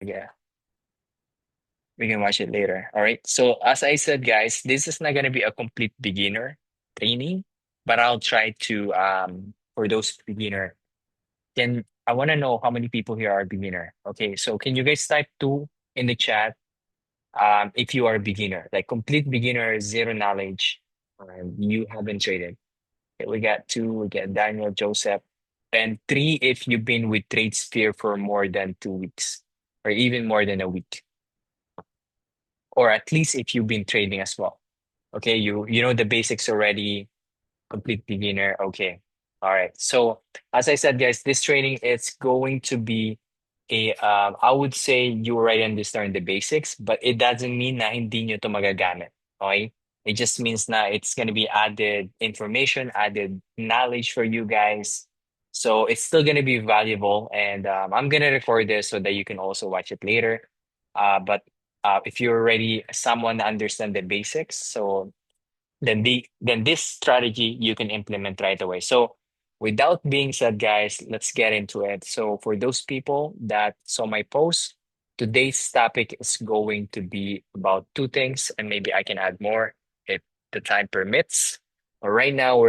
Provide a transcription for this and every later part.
Yeah, we can watch it later. All right. So as I said, guys, this is not gonna be a complete beginner training, but I'll try to for those beginner. Then I want to know how many people here are beginner. Okay, so can you guys type two in the chat if you are a beginner, like complete beginner, zero knowledge, you haven't traded. Okay, we got two, we got Daniel, Joseph, and three if you've been with TradeSphere for more than 2 weeks or even more than a week, or at least if you've been trading as well. Okay, you know the basics already, complete beginner. Okay. All right. So as I said, guys, this training it's going to be a I would say you already understand the basics, but it doesn't mean na hindi nyo to magagamit. Okay? It just means na it's gonna be added information, added knowledge for you guys. So it's still gonna be valuable, and I'm gonna record this so that you can also watch it later. But if you're already someone that understand the basics, so then this strategy you can implement right away. So without being said, guys, let's get into it. So for those people that saw my post, today's topic is going to be about two things, and maybe I can add more if the time permits. But right now,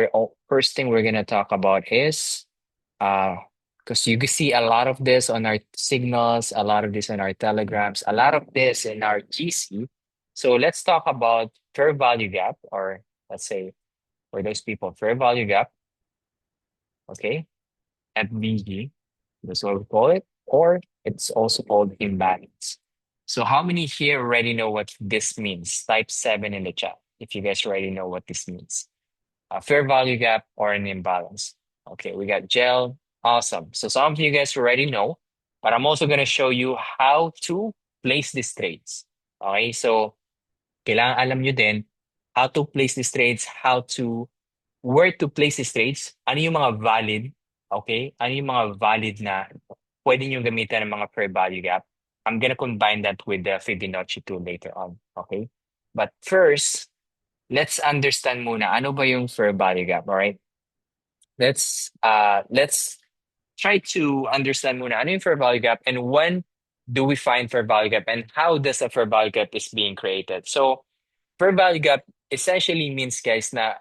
first thing we're gonna talk about is uh because you can see a lot of this on our signals, a lot of this on our telegrams, a lot of this in our GC. So let's talk about fair value gap, or let's say for those people, fair value gap, okay, FVG, that's what we call it, or it's also called imbalance. So how many here already know what this means? Type seven in the chat if you guys already know what this means. A fair value gap or an imbalance. Okay, we got gel. Awesome. So some of you guys already know, but I'm also going to show you how to place these trades. Okay, so kailangan alam nyo din how to place these trades, how to where to place these trades, ano yung mga valid, okay? Ano yung mga valid na pwede nyo gamitan ng mga fair value gap. I'm gonna combine that with the Fibonacci tool later on, okay? But first, let's understand muna ano ba yung fair value gap, all right? Let's try to understand muna ano yung fair value gap and when do we find fair value gap and how does a fair value gap is being created. So, fair value gap essentially means guys na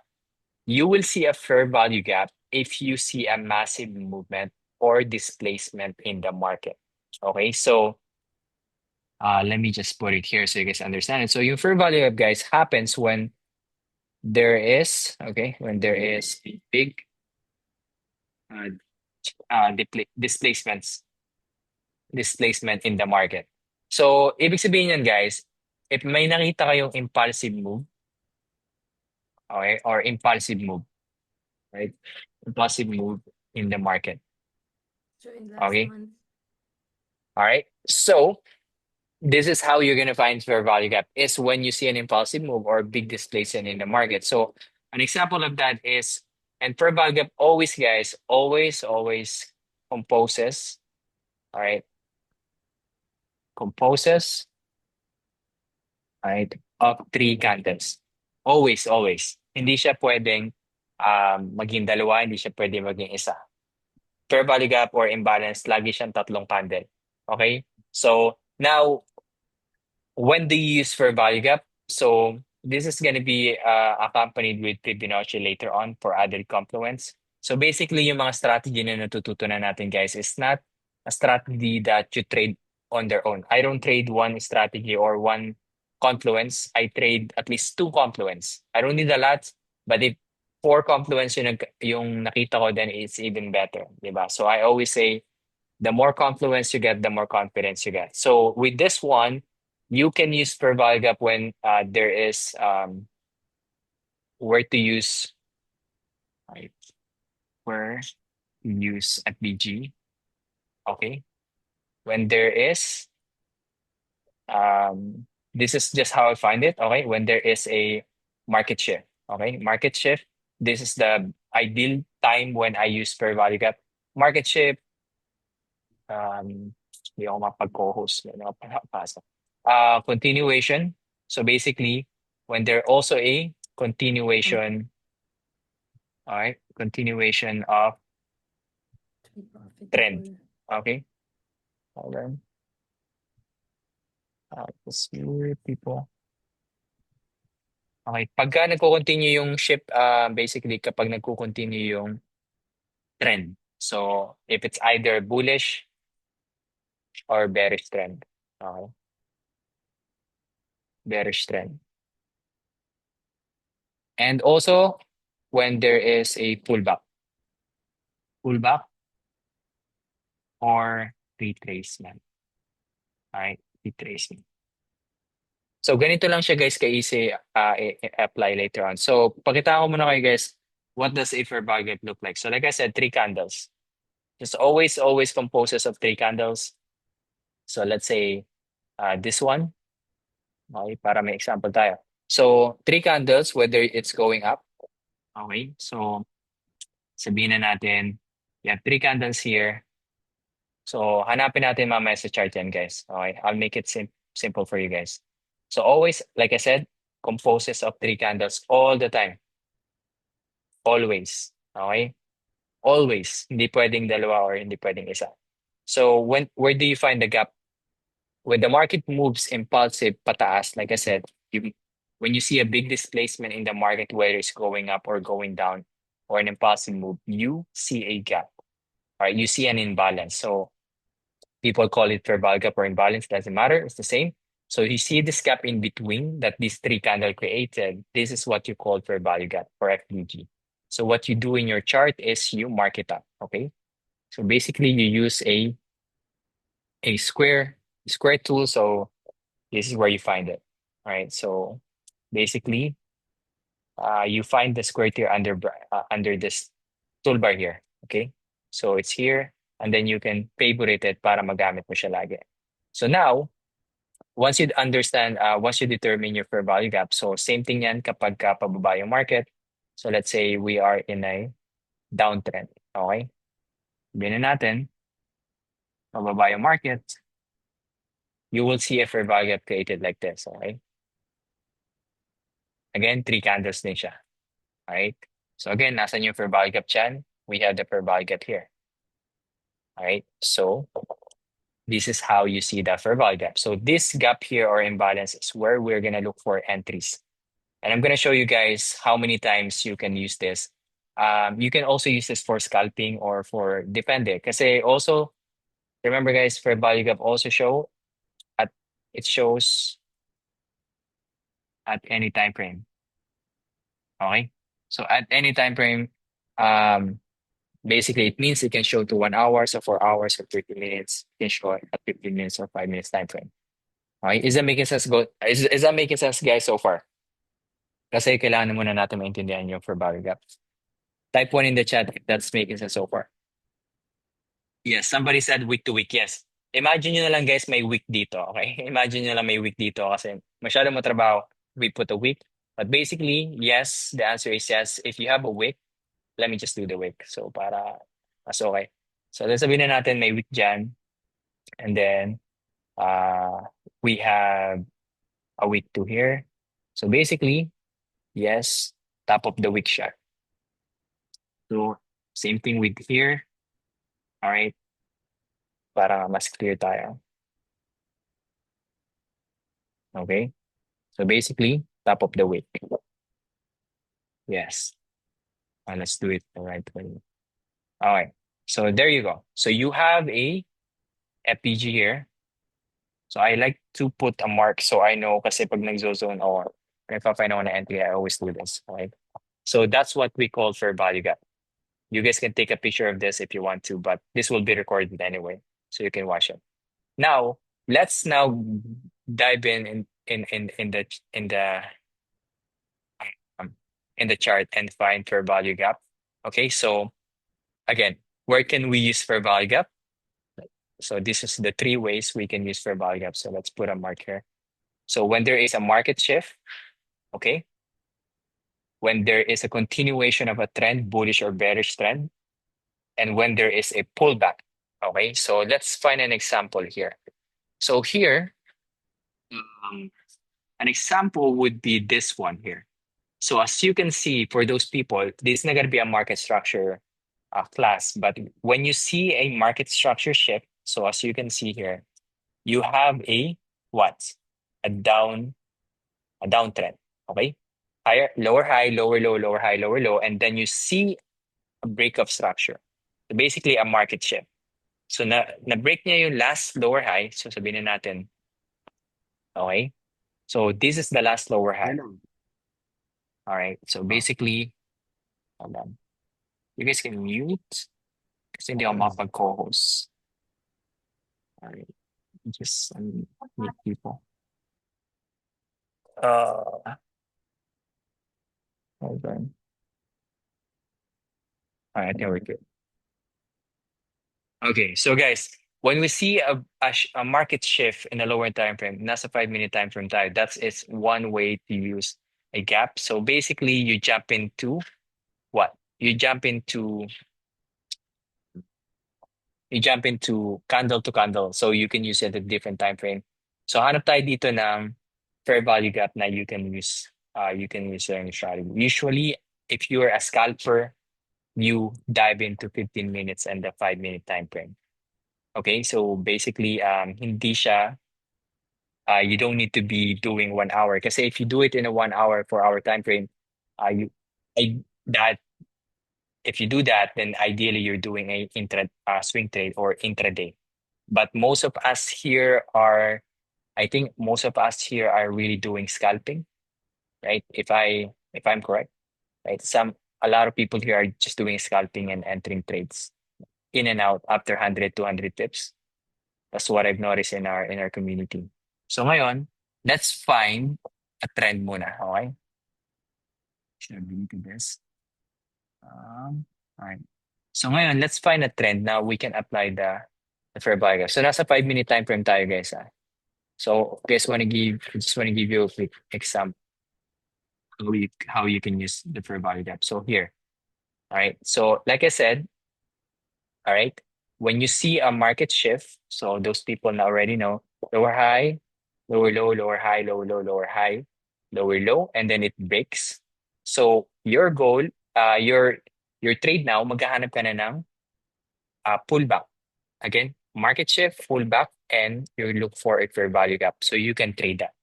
you will see a fair value gap if you see a massive movement or displacement in the market. Okay, so let me just put it here so you guys understand it. So your fair value gap, guys, happens when there is when there is a big uh, displacement in the market. So ibig sabihin yan, guys, if may nakita kayong impulsive move, okay, or impulsive move, right? Impulsive move in the market. So in last Okay. month, All right. So this is how you're gonna find fair value gap is when you see an impulsive move or big displacement in the market. So an example of that is, and fair value gap always, guys, always composes, all right, composes, all right, of three candles. Always. Hindi siya pwedeng maging dalawa, hindi siya pwedeng maging isa. Fair value gap or imbalance, lagi siyang tatlong candle. Okay? So now when they use fair value gap, so this is going to be accompanied with Fibonacci later on for added confluence. So basically, yung mga strategy na natututunan natin, guys, is not a strategy that you trade on their own. I don't trade one strategy or one confluence. I trade at least two confluence. I don't need a lot, but if four confluence yung nakita ko, then it's even better, diba? So I always say, the more confluence you get, the more confidence you get. So with this one, you can use per value gap when there is where to use, right, where to use at BG. Okay. When there is this is just how I find it. Okay. When there is a market shift. Okay. Market shift. This is the ideal time when I use per value gap. Market shift. Hindi ako mapag-co-host. Hindi ako makapasa. Continuation. So basically, when there also a continuation, all right, continuation of to be trend. profitable. Okay. Hold on. Tapos here, people. Okay, pagka nagko-continue yung ship, basically kapag nagko-continue yung trend. So, if it's either bullish or bearish trend. Okay, bearish trend. And also, when there is a pullback or retracement. Alright, retracement. So, ganito lang siya guys, ka-easy apply later on. So, pakita ko muna kayo guys, what does a fair value gap look like? So, like I said, three candles. Just always composes of three candles. So, let's say this one. Okay, para may example tayo. So, three candles, whether it's going up. Okay, so sabihin na natin, you have three candles here. So, hanapin natin mamaya sa chart yan, guys. Okay, I'll make it simple for you guys. So, always, like I said, composes of three candles all the time. Always. Okay? Always. Hindi pwedeng dalawa or hindi pwedeng isa. So, where do you find the gap? When the market moves impulsive pataas, like I said, when you see a big displacement in the market, whether it's going up or going down, or an impulsive move, you see a gap. All right, you see an imbalance. So people call it fair value gap or imbalance, doesn't matter, it's the same. So you see this gap in between that these three candle created, this is what you call fair value gap or FVG. So what you do in your chart is you mark it up, okay? So basically you use a square tool. So this is where you find it. All right. So basically, you find the square tier under this toolbar here. Okay. So it's here, and then you can favorite it para magamit mo siya lagi. So now, once you understand, once you determine your fair value gap, so same thing yan kapag pababa yung market. So let's say we are in a downtrend. Okay. Sabihin na natin, pababa yung market, you will see a fair value gap created like this. Okay. Again, three candles din siya. Alright? So again, nasan yung fair value gap dyan? We have the fair value gap here. Alright? So this is how you see the fair value gap. So this gap here or imbalance is where we're gonna look for entries. And I'm gonna show you guys how many times you can use this. You can also use this for scalping or for depende. Kasi also, remember guys, fair value gap also it shows at any time frame. Okay? So at any time frame, basically it means it can show to 1 hour, so 4 hours or 30 minutes. It can show at 15 minutes or 5 minutes time frame. Okay? Is that making sense? Is that making sense, guys, so far? Kasi kailangan muna natin maintindihan yung for value gap. Type 1 in the chat if that's making sense so far. Yes, somebody said week to week. Yes. Imagine nyo na lang guys may week dito. Okay? Imagine nyo lang may week dito kasi masyado matrabaho. We put a week. But basically, yes, the answer is yes. If you have a week, let me just do the week. So para mas okay. So let's sabihin na natin may week dyan. And then we have a week 2 here. So basically, yes, top of the week shot. So same thing with here. All right. Para mas clear tayo. Okay. So basically, top of the week. Yes. Let's do it the right way. All right. So there you go. So you have a FPG here. So I like to put a mark so I know kasi pag nag-zone or if I find an entry, I always do this. Okay. So that's what we call fair value gap. You guys can take a picture of this if you want to, but this will be recorded anyway, so you can watch it. Now, let's now dive in the chart and find fair value gap. Okay, so again, where can we use fair value gap? So this is the three ways we can use fair value gap. So let's put a mark here. So when there is a market shift, okay, when there is a continuation of a trend, bullish or bearish trend, and when there is a pullback. Okay, so let's find an example here. So here, an example would be this one here. So as you can see, for those people, this is not going to be a market structure class, but when you see a market structure shift, so as you can see here, you have a what? a downtrend. Okay? Higher, lower high, lower low, lower high, lower low, and then you see a break of structure. So basically a market shift. So na-break niya yung last lower high. So sabihin na natin, okay? So this is the last lower high. All right. So basically, hold on. You guys can mute kasi hindi ako makapag-co-host. All right. Just mute people. Hold on. All right, I think we're good. Okay, so guys, when we see a market shift in a lower time frame, nasa 5-minute time frame tayo, that's is one way to use a gap. So basically, you jump into what? You jump into candle to candle. So you can use it at different time frame. So hanap tayo dito ng fair value gap na you can use in strategy. Usually, if you're a scalper, you dive into 15 minutes and the 5-minute time frame. Okay, so basically, hindi siya, you don't need to be doing 1 hour. Kasi if you do it in a 1 hour, 4 hour time frame, you, I, that if you do that, then ideally you're doing a swing trade or intraday. But I think most of us here are really doing scalping, right? If I'm correct, right? A lot of people here are just doing scalping and entering trades in and out after 100, 200 pips. That's what I've noticed in our community. So ngayon, let's find a trend muna, okay? Should I be to this? All right. So ngayon, let's find a trend. Now we can apply the fair value gap. So nasa 5-minute time frame tayo, guys. So I just want to give you a quick example how you can use the fair value gap. So here, all right. So like I said, all right, when you see a market shift, so those people now already know lower high, lower low, lower high, lower low, lower high, lower low, and then it breaks. So your goal, your trade now, maghahanap ka na ng pullback. Again, market shift, pullback, and you look for a fair value gap. So you can trade that.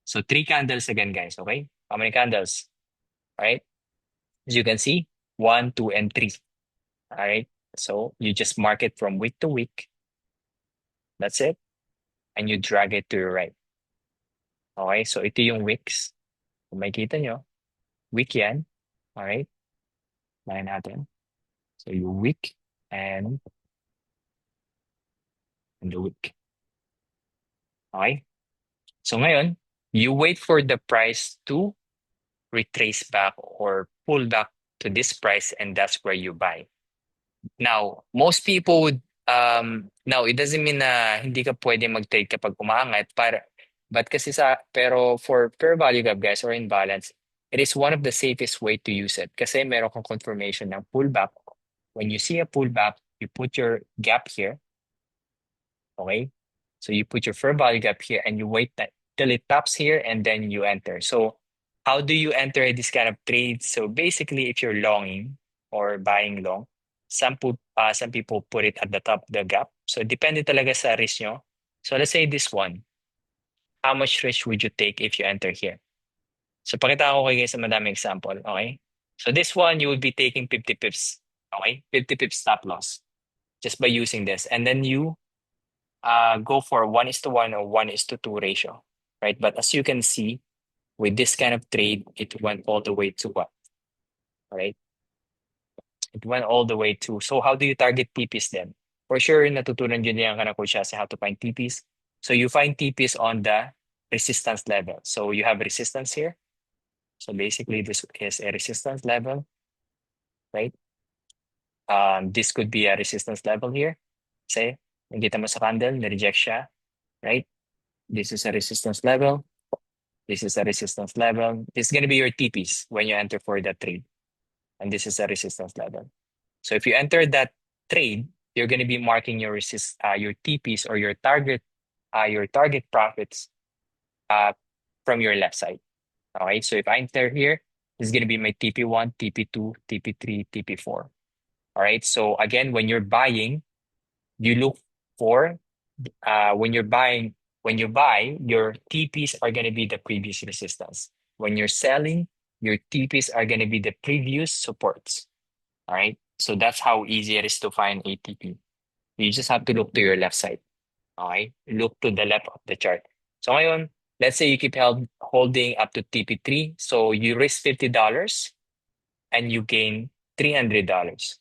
So 3 candles again, guys. Okay, how many candles? All right, as you can see, 1, 2, and 3. All right. So you just mark it from week to week. That's it. And you drag it to your right. Okay, so ito yung wicks. Kung makikita nyo, wick yan. Alright, line natin. So yung wick and the wick. Okay? So ngayon, you wait for the price to retrace back or pull back to this price and that's where you buy. Now, most people would, now it doesn't mean na hindi ka pwede mag-trade kapag umaangat, pero for fair value gap guys or imbalance, it is one of the safest way to use it kasi meron kang confirmation ng pullback. When you see a pullback, you put your gap here, okay? So you put your fair value gap here and you wait till it tops here and then you enter. So how do you enter this kind of trade? So basically, if you're longing or buying long, some people put it at the top of the gap. So depende talaga sa risk nyo. So let's say this one. How much risk would you take if you enter here? So pakita ko kayo guys sa madaming example, okay? So this one, you would be taking 50 pips, okay? 50 pips stop loss just by using this. And then you go for 1:1 or 1:2 ratio, right? But as you can see, with this kind of trade, it went all the way to what? Right? It went all the way to, so how do you target TPs then? For sure, natutunan yun yan ka na Coach Yasi how to find TPs. So you find TPs on the resistance level. So you have resistance here. So basically, this is a resistance level, right? This could be a resistance level here. Say, nakita mo sa candle, na-reject siya, right? This is a resistance level. This is a resistance level. This is going to be your TPs when you enter for that trade. And this is a resistance level. So if you enter that trade, you're going to be marking your TPs or your target profits from your left side. All right. So if I enter here, this is going to be my TP1, TP2, TP3, TP4. All right. So again, when you're buying, you look for when you're buying When you buy, your TPs are going to be the previous resistance. When you're selling, your TPs are going to be the previous supports. All right. So that's how easy it is to find a TP. You just have to look to your left side. Okay. Look to the left of the chart. So ngayon, let's say you keep holding up to TP3. So you risk $50 and you gain $300.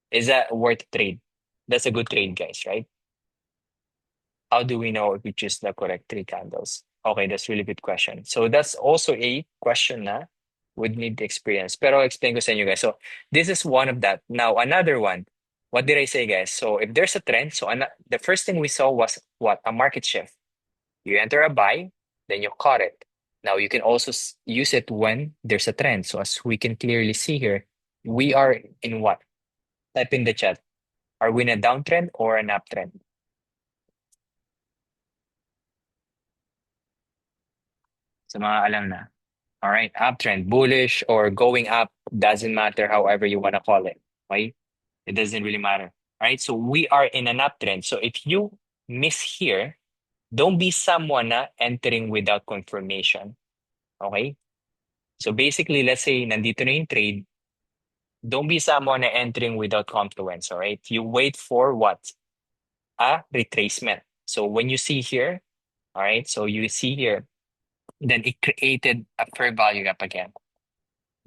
Is that worth trade? That's a good trade, guys, right? How do we know if we choose the correct three candles? Okay, that's really good question. So that's also a question na would need experience. Pero I'll explain ko sa inyo guys. So this is one of that. Now another one. What did I say, guys? So if there's a trend, so the first thing we saw was what? A market shift. You enter a buy, then you caught it. Now you can also use it when there's a trend. So as we can clearly see here, we are in what? Type in the chat. Are we in a downtrend or an uptrend? Sa mga alam na. All right, uptrend, bullish or going up, doesn't matter however you want to call it, right? It doesn't really matter. All right, so we are in an uptrend. So if you miss here, don't be someone na entering without confirmation. Okay? So basically, let's say nandito na yung trade, don't be someone na entering without confluence, all right? You wait for what? A retracement. So when you see here, all right, so you see here, then it created a fair value gap again.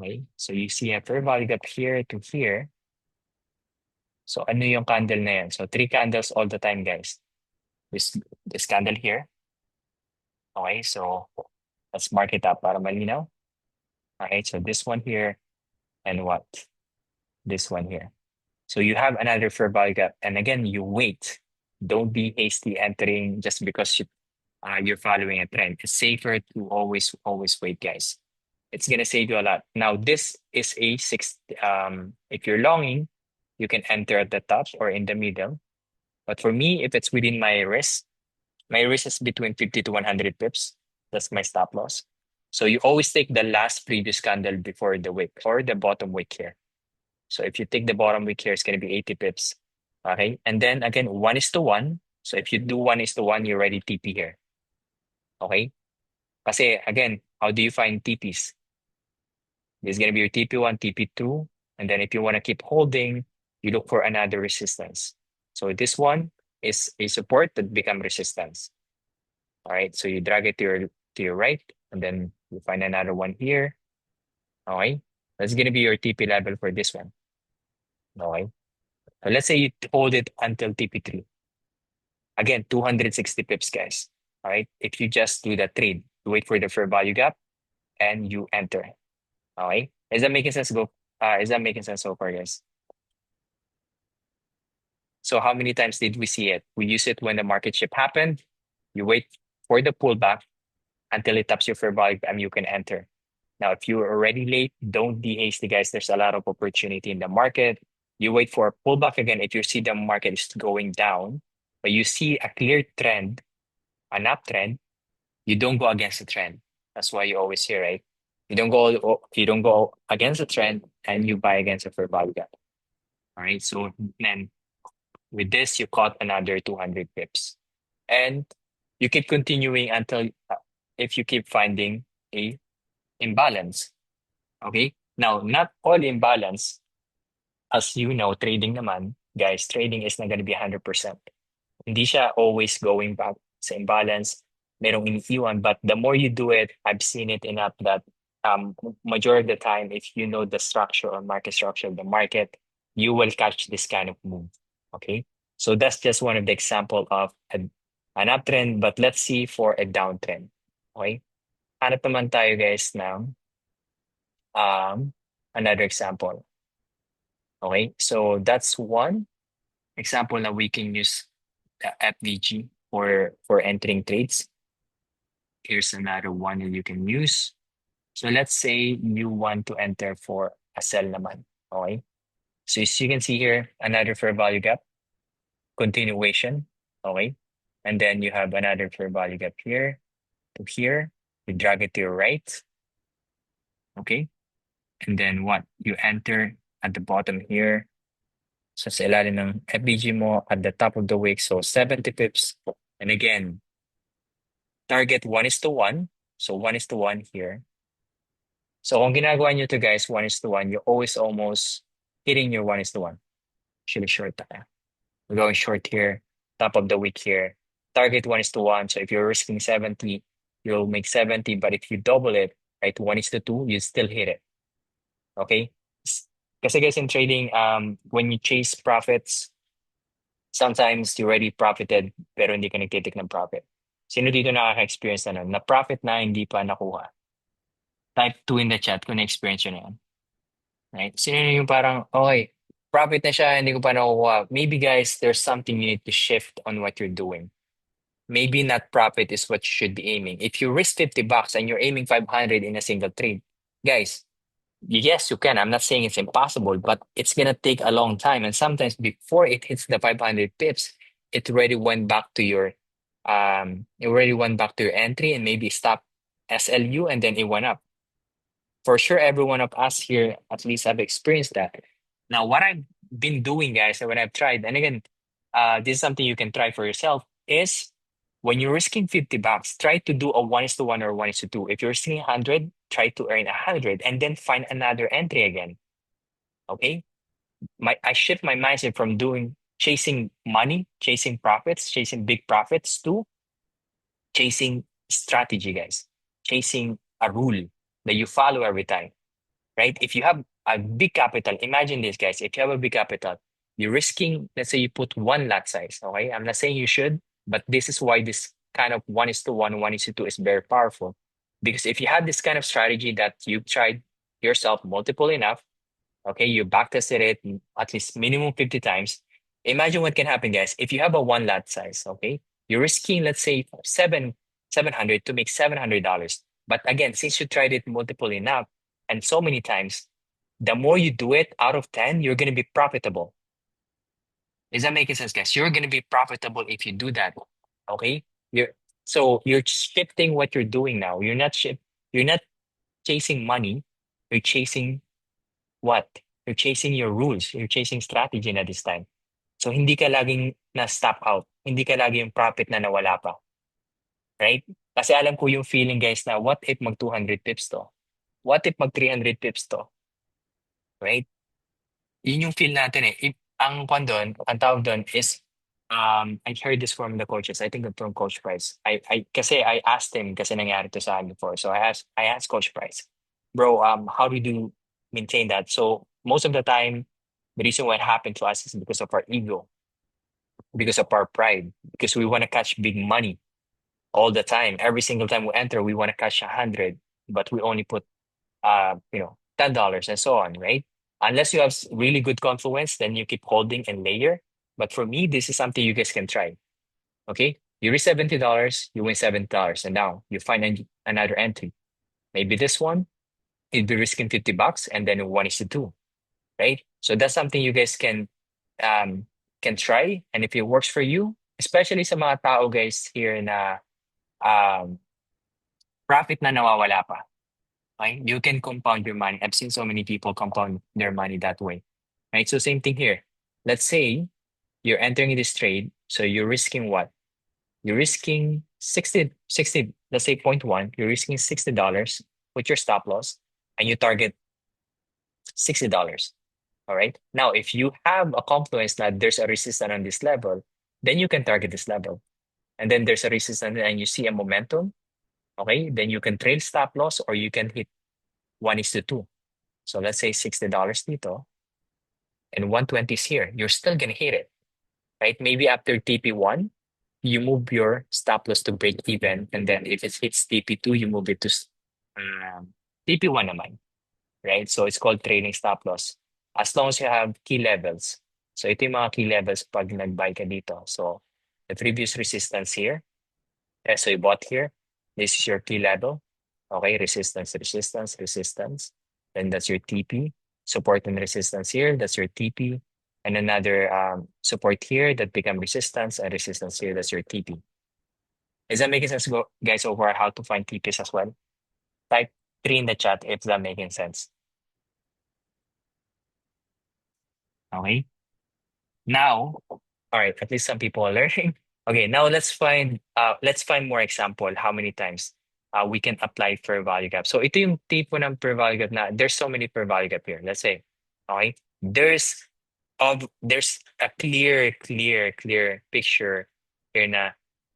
Okay? So you see a fair value gap here to here. So ano yung candle na yan? So 3 candles all the time, guys. This candle here. Okay, so let's mark it up para malinaw. Okay, so this one here and what? This one here. So you have another fair value gap. And again, you wait. Don't be hasty entering just because you're following a trend. It's safer to always wait, guys. It's gonna save you a lot. Now, this is a if you're longing, you can enter at the top or in the middle. But for me, if it's within my risk is between 50 to 100 pips. That's my stop loss. So you always take the last previous candle before the wick or the bottom wick here. So if you take the bottom wick here, it's going to be 80 pips. Okay. And then again, 1:1. So if you do 1:1, you're ready TP here. Okay. Kasi again, how do you find TPs? This is going to be your TP1, TP2. And then if you want to keep holding, you look for another resistance. So this one is a support that become resistance. All right, so you drag it to your right, and then you find another one here. Okay, that's gonna be your TP level for this one. Okay, so let's say you hold it until TP3. Again, 260 pips, guys. All right, if you just do the trade, you wait for the fair value gap, and you enter. Okay, is that making sense? Is that making sense so far, guys? So how many times did we see it? We use it when the market shift happened. You wait for the pullback until it taps your fair value and you can enter. Now, if you're already late, don't be hasty, guys. There's a lot of opportunity in the market. You wait for a pullback again. If you see the market is going down, but you see a clear trend, an uptrend, you don't go against the trend. That's why you always hear, right? You don't go against the trend and you buy against a fair value gap. All right. So then with this, you caught another 200 pips. And you keep continuing until if you keep finding a imbalance. Okay? Now, not all imbalance, as you know, trading naman, guys, trading is not gonna be 100%. Hindi siya always going back sa imbalance, merong iniiwan, but the more you do it, I've seen it enough that majority of the time, if you know the structure or market structure of the market, you will catch this kind of move. Okay? So that's just one of the example of an uptrend, but let's see for a downtrend. Okay? Hanap naman tayo, guys, ng another example. Okay, so that's one example that we can use FVG for entering trades. Here's another one that you can use. So let's say you want to enter for a sell naman. Okay, so as you can see here, another fair value gap, continuation. Okay, and then you have another fair value gap here to here. You drag it to your right. Okay, and then what? You enter at the bottom here. So sa ilalim ng FBG mo at the top of the wick, so 70 pips. And again, target 1:1. So 1:1 here. So kung ginagawa nyo to guys, 1:1, you're always almost hitting your 1:1. Actually short tayo. We're going short here, top of the week here. Target 1:1. So if you're risking 70, you'll make 70. But if you double it, right, 1:2, you still hit it. Okay? Kasi guys in trading, when you chase profits, sometimes you already profited pero hindi ka nagtitik ng profit. Sino dito nakaka-experience na nun? Na profit na hindi pa nakuha? Type 2 in the chat kung na-experience yun na yan. Right? Sino yung parang, okay, profit na siya, hindi ko pa nakukuha. Maybe guys, there's something you need to shift on what you're doing. Maybe not profit is what you should be aiming. If you risk $50 and you're aiming 500 in a single trade, guys, yes, you can. I'm not saying it's impossible, but it's gonna take a long time. And sometimes before it hits the 500 pips, it already went back to your entry and maybe stop SLU and then it went up. For sure, every one of us here at least have experienced that. Now, what I've been doing, guys, and what I've tried, and again, this is something you can try for yourself, is when you're risking $50, try to do a 1:1 or 1:2. If you're risking 100, try to earn 100 and then find another entry again. Okay? I shift my mindset from doing chasing money, chasing profits, chasing big profits to chasing strategy, guys. Chasing a rule that you follow every time, right? If you have a big capital, imagine this, guys. If you have a big capital, you're risking, let's say you put one lot size, okay? I'm not saying you should, but this is why this kind of 1:1, 1:2 is very powerful. Because if you have this kind of strategy that you've tried yourself multiple enough, okay, you backtested it at least minimum 50 times. Imagine what can happen, guys. If you have a one lot size, okay, you're risking, let's say, 700 to make $700. But again, since you tried it multiple enough and so many times, the more you do it out of 10, you're going to be profitable. Is that making sense, guys? You're going to be profitable if you do that. Okay? You're shifting what you're doing now. You're not chasing money, you're chasing what? You're chasing your rules. You're chasing strategy na this time. So hindi ka laging na-stop out. Hindi ka lagi yung profit na nawala pa. Right? Kasi alam ko yung feeling, guys, na what if mag 200 pips to? What if mag 300 pips to? Right? Yun yung feel natin eh. Ang tawag doon is, I heard this from the coaches. I think from Coach Price. Kasi I asked him kasi nangyari to sa akin before. So I asked Coach Price, bro, how do you maintain that? So most of the time, the reason why it happened to us is because of our ego, because of our pride, because we want to catch big money all the time. Every single time we enter, we want to catch 100, but we only put $10 and so on, right? Unless you have really good confluence, then you keep holding and layer. But for me, this is something you guys can try. Okay, you risk $70, you win $70, and now you find another entry. Maybe this one, you'd be risking $50, and then 1:2, right? So that's something you guys can try, and if it works for you, especially sa mga tao guys here na um, profit na nawawala pa. Right? You can compound your money. I've seen so many people compound their money that way. Right? So same thing here. Let's say you're entering this trade. So you're risking what? You're risking 60, let's say point one, you're risking $60 with your stop loss and you target $60. All right. Now, if you have a confluence that there's a resistance on this level, then you can target this level. And then there's a resistance and you see a momentum. Okay. Then you can trail stop loss or you can hit 1:2. So let's say $60 dito and 120 is here. You're still gonna hit it, right? Maybe after TP1, you move your stop loss to break even. And then if it hits TP2, you move it to TP1 naman, right? So it's called trailing stop loss. As long as you have key levels. So ito yung mga key levels pag nag-buy ka dito. So the previous resistance here. So you bought here. This is your key level. Okay, resistance, resistance, resistance. Then that's your TP. Support and resistance here. That's your TP. And another support here that become resistance and resistance here. That's your TP. Is that making sense, guys, over how to find TPs as well? Type 3 in the chat if that making sense. Okay. Now, all right, at least some people are learning. Okay, now let's find more example how many times we can apply fair value gap. So ito yung tipo ng fair value gap na there's so many fair value gap here. Let's say, okay, there's a clear picture here na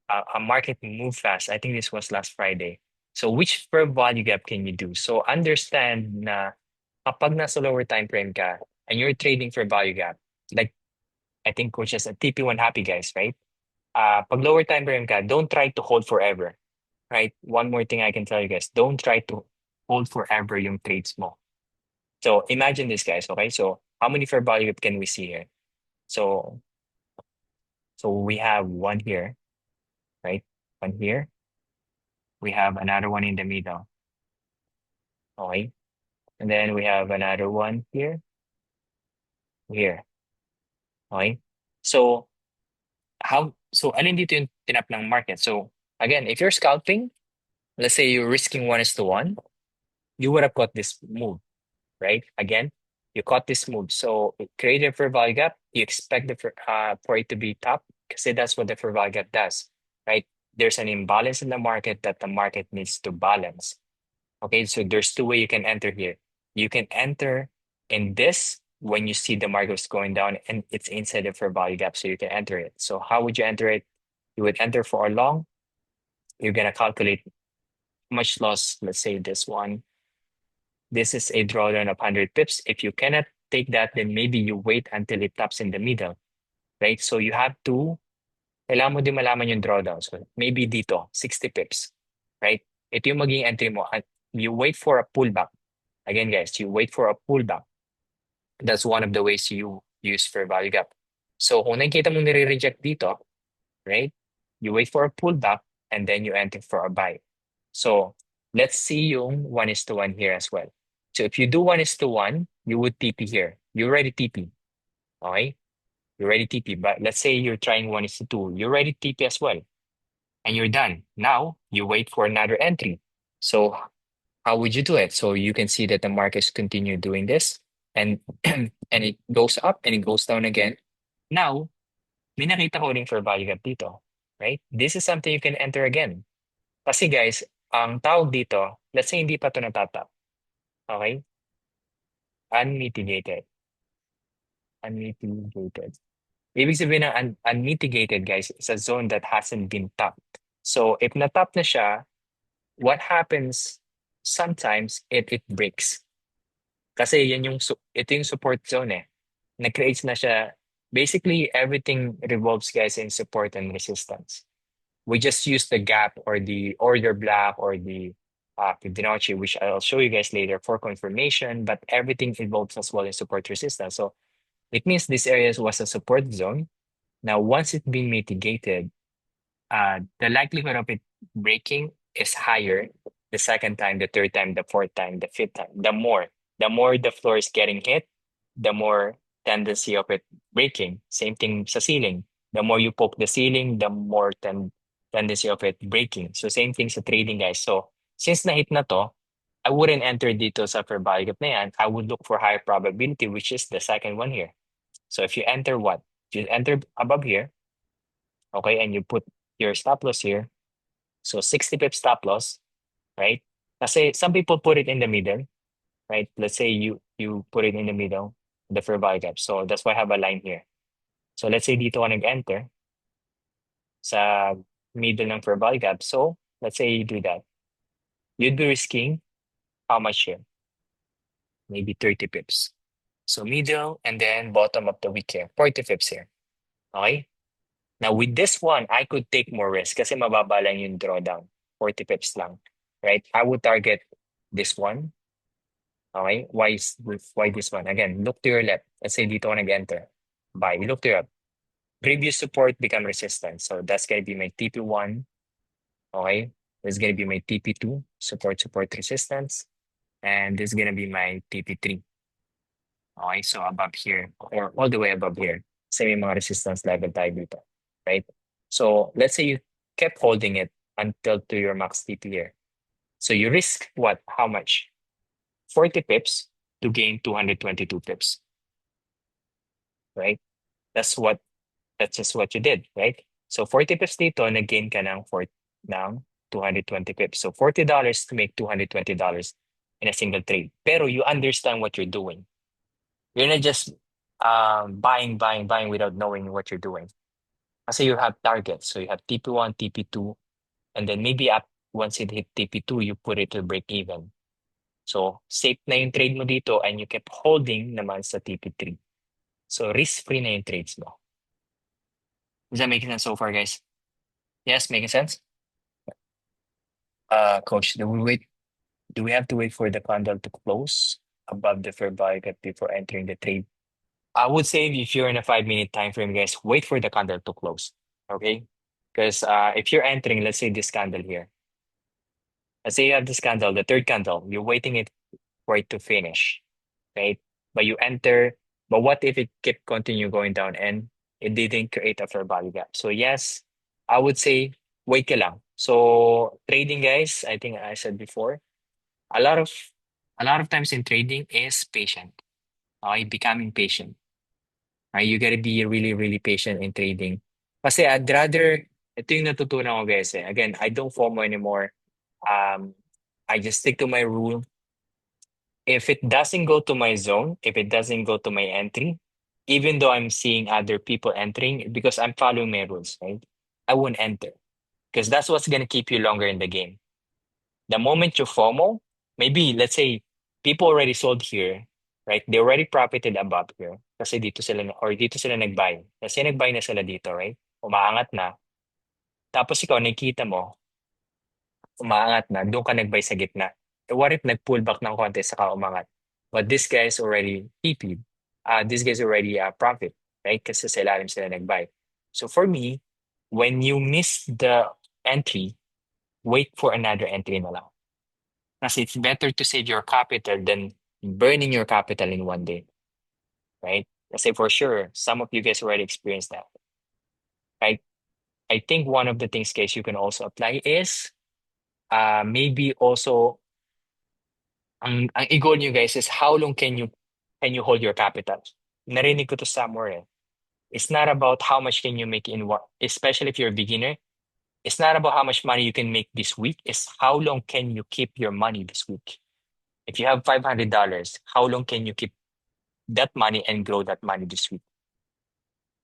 a market move fast. I think this was last Friday. So which fair value gap can you do? So understand na kapag nasa lower time frame ka and you're trading fair value gap, like I think which is a TP1 happy guys, right? Pag lower time frame ka, don't try to hold forever, right? One more thing I can tell you guys, don't try to hold forever yung trades mo. So imagine this guys, okay? So how many fair value gap can we see here? So we have one here, right? One here. We have another one in the middle, okay? And then we have another one here, okay? So alin dito yung tinap ng market? So again, if you're scalping, let's say you're risking 1:1, you would have got this move, right? Again, you caught this move. So it created a fair value gap. You expect for it to be top because that's what the fair value gap does, right? There's an imbalance in the market that the market needs to balance. Okay, so there's two ways you can enter here. You can enter in this when you see the market is going down and it's inside the fair value gap, so you can enter it. So how would you enter it? You would enter for a long. You're gonna calculate how much loss. Let's say this one. This is a drawdown of 100 pips. If you cannot take that, then maybe you wait until it taps in the middle, right? So you have to, kailangan mo din malaman yung drawdown. So maybe dito, 60 pips, right? Ito yung maging entry mo. You wait for a pullback. Again, guys, you wait for a pullback. That's one of the ways you use fair value gap. So kung nakikita mo nire-reject dito, right? You wait for a pullback and then you enter for a buy. So let's see yung 1:1 here as well. So if you do 1:1, you would TP here. You already TP. Okay? You already TP. But let's say you're trying 1:2. You already TP as well. And you're done. Now you wait for another entry. So how would you do it? So you can see that the markets continue doing this and and it goes up and it goes down again. Now, may nakita ko rin for value gap dito. Right? This is something you can enter again. Kasi guys, ang tawag dito, let's say hindi pa ito natatap. Okay? Unmitigated. Unmitigated. Ibig sabihin ng unmitigated, guys, is a zone that hasn't been tapped. So if natap na siya, what happens sometimes it breaks. Kasi ito yung support zone eh. Nag-creates na siya. Basically, everything revolves, guys, in support and resistance. We just use the gap or the order block or the Fibonacci, which I'll show you guys later for confirmation, but everything involves as well in support resistance. So it means this area was a support zone. Now, once it's been mitigated, the likelihood of it breaking is higher the second time, the third time, the fourth time, the fifth time. The more the floor is getting hit, the more tendency of it breaking. Same thing sa ceiling. The more you poke the ceiling, the more tendency of it breaking. So same thing sa trading, guys. So since na-hit na to, I wouldn't enter dito sa fair value gap na yan. I would look for higher probability, which is the second one here. So if you enter what? If you enter above here, okay, and you put your stop loss here, so 60 pip stop loss, right? Kasi some people put it in the middle, right? Let's say you put it in the middle, the fair value gap. So that's why I have a line here. So let's say dito ka nag-enter sa middle ng fair value gap. So let's say you do that. You'd be risking how much here? Maybe 30 pips. So middle and then bottom of the week here, 40 pips here. Okay? Now with this one, I could take more risk kasi mababa lang yung drawdown. 40 pips lang. Right? I would target this one. Okay? Why this one? Again, look to your left. Let's say dito ka nag-enter. Buy. Look to your left. Previous support become resistance. So that's gonna be my TP1. Okay? This is gonna be my TP2. Support, resistance. And this is gonna be my TP3. Okay? So above here or all the way above here. Same mga resistance level tayo dito. Right? So let's say you kept holding it until to your max TP here. So you risk what? How much? 40 pips to gain 222 pips. Right? That's just what you did, right? So 40 pips dito, nag-gain ka ng 220 pips. So $40 to make $220 in a single trade. Pero you understand what you're doing. You're not just buying without knowing what you're doing. Kasi you have targets. So you have TP1, TP2, and then maybe once it hit TP2, you put it to break even. So safe na yung trade mo dito and you kept holding naman sa TP3. So risk-free na yung trades mo. Is that making sense so far, guys? Yes, making sense? Coach, do we have to wait for the candle to close above the fair value gap before entering the trade? I would say if you're in a 5-minute time frame, guys, wait for the candle to close. Okay? Because if you're entering, let's say this candle here. Let's say you have this candle, the third candle, you're waiting it for it to finish, right? But you enter, but what if it kept continue going down and it didn't create a fair value gap? So yes, I would say wait ka lang. So trading, guys, I think I said before, a lot of a lot of times in trading is patient. Okay, becoming patient. Right? You gotta be really, really patient in trading. Kasi I'd rather, ito yung natutunan ko guys eh. Again, I don't FOMO anymore. I just stick to my rule. If it doesn't go to my zone, if it doesn't go to my entry, even though I'm seeing other people entering, because I'm following my rules, right? I won't enter. Because that's what's gonna keep you longer in the game. The moment you FOMO, maybe let's say people already sold here, right? They already profited above here. Kasi dito sila, or dito sila nag-buy. Kasi nag-buy na sila dito, right? Umaangat na. Tapos ikaw, nakikita mo, umaangat na, doon ka nag-buy sa gitna. Eh, what if nag-pull back ng konti saka umangat? But this guy's already TP. This guy's already profit, right? Kasi sa ilalim sila nag-buy. So for me, when you miss the entry, wait for another entry na lang. Kasi it's better to save your capital than burning your capital in one day, right? Kasi for sure, some of you guys already experienced that, right? I think one of the things, guys, you can also apply is maybe also ang i-goal nyo guys is how long can you hold your capital? Narinig ko to somewhere eh. It's not about how much can you make in what, especially if you're a beginner. It's not about how much money you can make this week. It's how long can you keep your money this week? If you have $500, how long can you keep that money and grow that money this week?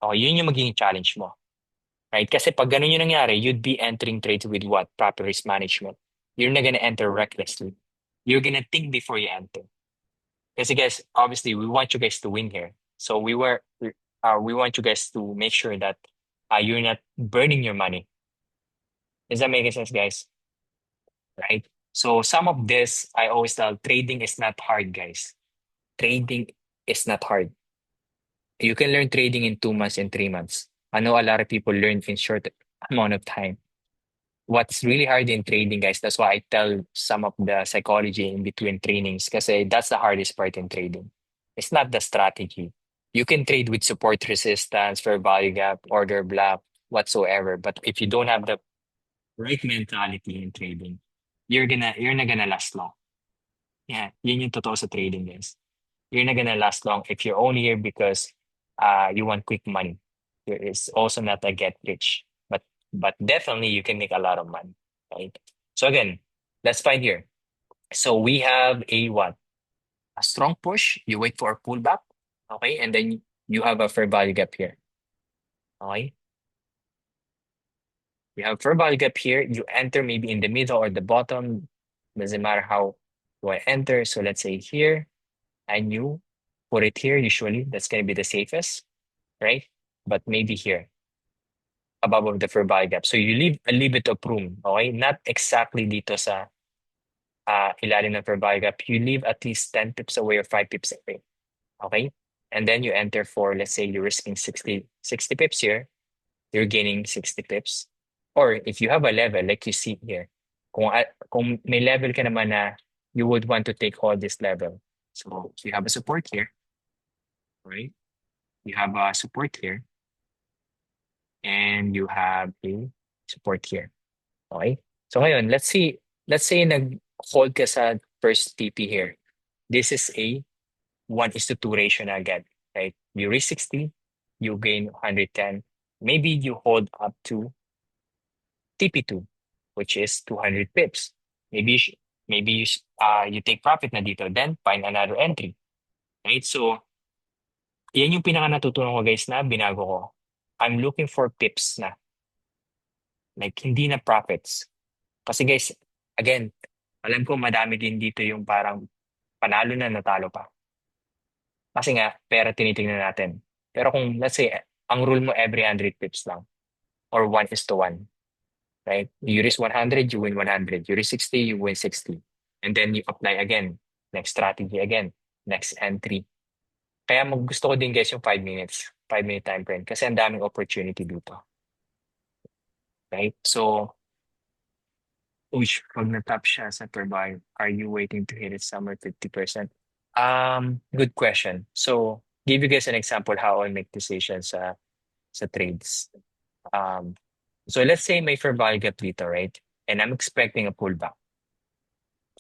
Oh, yun yung magiging challenge mo. Right? Kasi pag ganun yung nangyari, you'd be entering trades with what? Proper risk management. You're not gonna enter recklessly. You're gonna think before you enter. Kasi guys, obviously, we want you guys to win here. So we want you guys to make sure that you're not burning your money. Does that make sense, guys? Right? So some of this, I always tell, trading is not hard, guys. Trading is not hard. You can learn trading in 2 months and 3 months. I know a lot of people learn in short amount of time. What's really hard in trading, guys, that's why I tell some of the psychology in between trainings, kasi that's the hardest part in trading. It's not the strategy. You can trade with support resistance, fair value gap, order block, whatsoever. But if you don't have the right mentality in trading, you're not gonna last long. Yeah, yun yung totoo sa trading, guys. You're not gonna last long if you're only here because you want quick money. There is also not a get rich, but definitely you can make a lot of money, right? So again, let's find here. So we have a what? A strong push. You wait for a pullback, okay, and then you have a fair value gap here, okay. You have fair value gap here. You enter maybe in the middle or the bottom. Doesn't matter how do I enter. So let's say here, and you put it here. Usually that's gonna be the safest, right? But maybe here, above of the fair value gap. So you leave a little bit of room, okay? Not exactly dito sa ilalim ng fair value gap. You leave at least 10 pips away or 5 pips away, okay? And then you enter for, let's say you're risking 60 pips here, you're gaining 60 pips. Or if you have a level, like you see here, kung may level ka naman na you would want to take all this level. So you have a support here, right? You have a support here, and you have a support here. Okay? So ngayon, let's say nag-hold ka sa first TP here. This is a 1:2 ratio na agad, right? You risk 60, you gain 110. maybe you hold up to TP2, which is 200 pips. Maybe you take profit na dito, then find another entry. Right? So, yan yung pinaka natutunan ko guys na binago ko. I'm looking for pips na. Like, hindi na profits. Kasi guys, again, alam ko madami din dito yung parang panalo na natalo pa. Kasi nga, pera tinitingnan natin. Pero kung, let's say, ang rule mo every 100 pips lang or 1:1, right? You risk 100, you win 100. You risk 60, you win 60. And then you apply again. Next strategy again. Next entry. Kaya gusto ko din guys yung 5 minutes. 5-minute time frame. Kasi ang daming opportunity dito. Right? So, uy, pag na-top siya sa per buy, are you waiting to hit it somewhere 50%? Good question. So, give you guys an example how I make decisions sa trades. So let's say may fair value gap dito, right? And I'm expecting a pullback.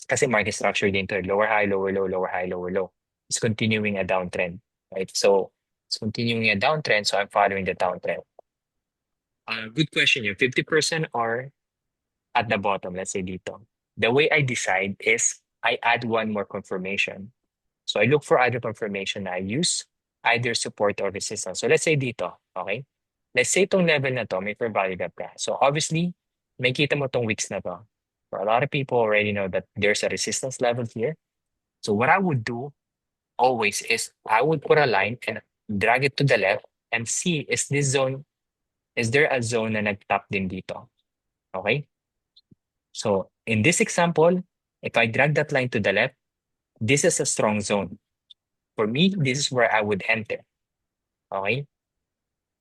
Kasi market structure din to, lower high, lower low, lower high, lower low. It's continuing a downtrend, right? So it's continuing a downtrend, so I'm following the downtrend. Good question yun. 50% or at the bottom, let's say dito. The way I decide is I add one more confirmation. So I look for other confirmation na I use either support or resistance. So let's say dito, okay? Let's say itong level na to, may fair value gap ka. So obviously, may kita mo tong weeks na to. For a lot of people already know that there's a resistance level here. So what I would do always is I would put a line and drag it to the left and see is there a zone na nag-top din dito? Okay? So in this example, if I drag that line to the left, this is a strong zone. For me, this is where I would enter. Okay?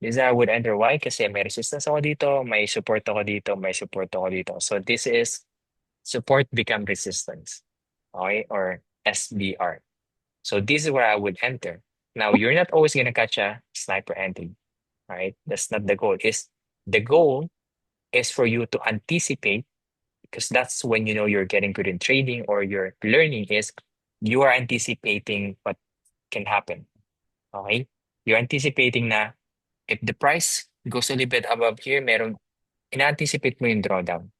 This is where I would enter. Why? Kasi may resistance ako dito, may support ako dito, may support ako dito. So this is support become resistance. Okay? Or SBR. So this is where I would enter. Now, you're not always gonna catch a sniper entry. Right? That's not the goal. The goal is for you to anticipate because that's when you know you're getting good in trading or you're learning is you are anticipating what can happen. Okay? You're anticipating na if the price goes a little bit above here, in-anticipate mo yung drawdown.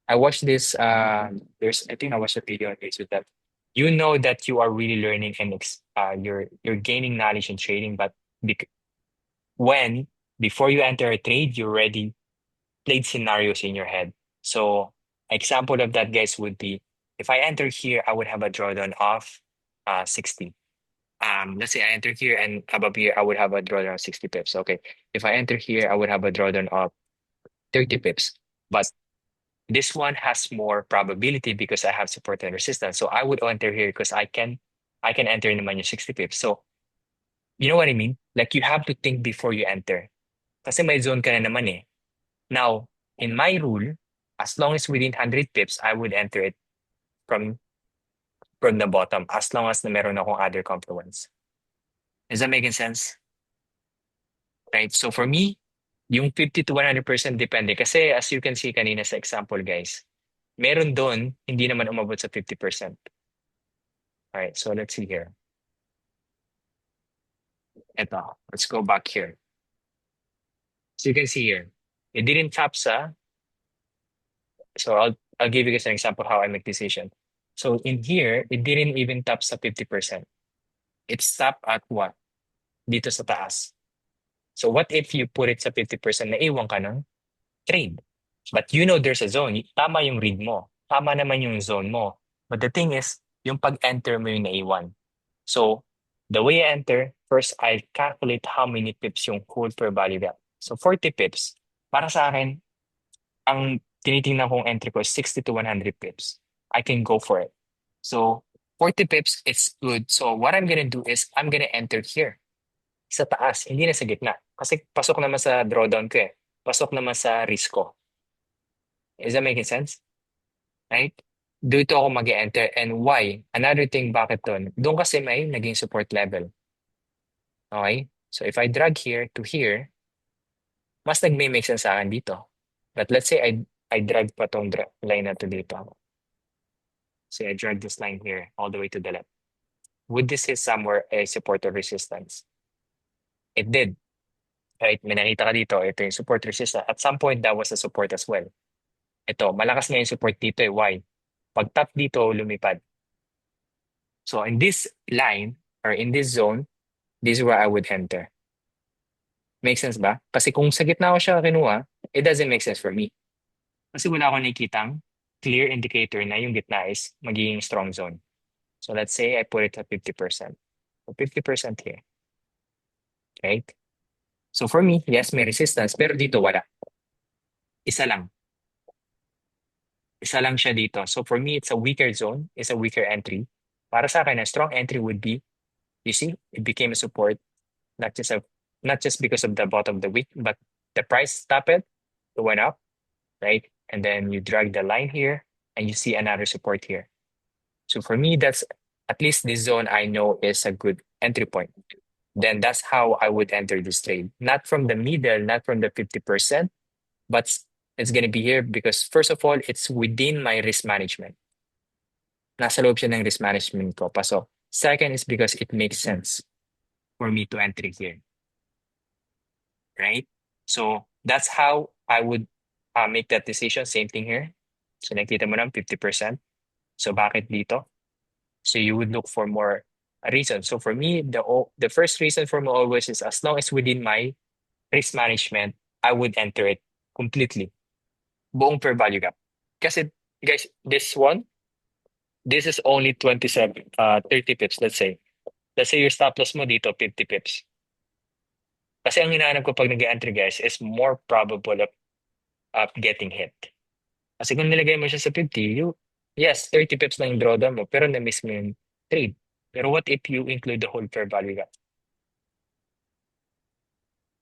I watched this, I think I watched a video on this with that. You know that you are really learning and you're gaining knowledge in trading, but bec when before you enter a trade, you already played scenarios in your head. So example of that, guys, would be if I enter here, I would have a drawdown of 60. Let's say I enter here and above here, I would have a drawdown of 60 pips. Okay. If I enter here, I would have a drawdown of 30 pips. But this one has more probability because I have support and resistance. So I would enter here because I can enter naman yung 60 pips. So you know what I mean? Like you have to think before you enter. Kasi may zone ka na naman eh. Now, in my rule, as long as within 100 pips, I would enter it from the bottom as long as na meron akong other confluence. Is that making sense? Right? So for me, yung 50 to 100% depende. Kasi as you can see kanina sa example, guys, meron doon, hindi naman umabot sa 50%. Alright, so let's see here. Ito, let's go back here. So you can see here, it didn't tap sa, so I'll give you guys an example how I make decision. So in here, it didn't even tap sa 50%. It stopped at what? Dito sa taas. So what if you put it sa 50% na iwan ka ng trade? But you know there's a zone. Tama yung read mo. Tama naman yung zone mo. But the thing is, yung pag-enter mo yung naiwan. So the way I enter, first I calculate how many pips yung hold per value gap. So 40 pips. Para sa akin, ang tinitingnan kong entry ko is 60 to 100 pips. I can go for it. So 40 pips, it's good. So what I'm gonna do is I'm gonna enter here. Sa taas, hindi na sa gitna. Kasi pasok naman sa drawdown ko eh. Pasok naman sa risk ko. Is that making sense? Right? Dito ako mag-enter and why? Another thing, bakit doon? Doon kasi may naging support level. Okay? So if I drag here to here, mas nagme-make sense sa akin dito. But let's say I drag pa tong line na to dito. Say I drag this line here all the way to the left. Would this hit somewhere a support or resistance? It did. Right? May nakita ka dito, ito yung support resistance. At some point, that was a support as well. Ito, malakas nga yung support dito eh. Why? Pag tap dito, lumipad. So in this line, or in this zone, this is where I would enter. Make sense ba? Kasi kung sa gitna ko siya kinuha, it doesn't make sense for me. Kasi wala akong nakikitang clear indicator na yung gitna is magiging strong zone. So let's say I put it at 50%. So 50% here. Right? So for me, yes, may resistance, pero dito wala. Isa lang. Isa lang siya dito. So for me, it's a weaker zone, it's a weaker entry. Para sa akin, a strong entry would be, you see, it became a support, not just a not just because of the bottom of the wick, but the price stopped it, it went up, right? And then you drag the line here and you see another support here. So for me, that's at least this zone I know is a good entry point. Then that's how I would enter this trade. Not from the middle, not from the 50%, but it's gonna be here because first of all, it's within my risk management. Nasa loob siya ng risk management ko. Pasok. Second is because it makes sense for me to enter here. Right? So that's how I would make that decision. Same thing here. So nakita mo ng 50%. So bakit dito? So you would look for more reason. So for me, the first reason for me always is as long as within my risk management, I would enter it completely. Buong fair value gap. Kasi guys, this is only 30 pips, let's say. Let's say your stop loss mo dito, 50 pips. Kasi ang hinahanap ko pag nag-entry guys is more probable of getting hit. Kasi kung nilagay mo siya sa 50, yes, 30 pips lang yung drawdown mo, pero na-miss mo yung trade. Pero what if you include the whole fair value gap?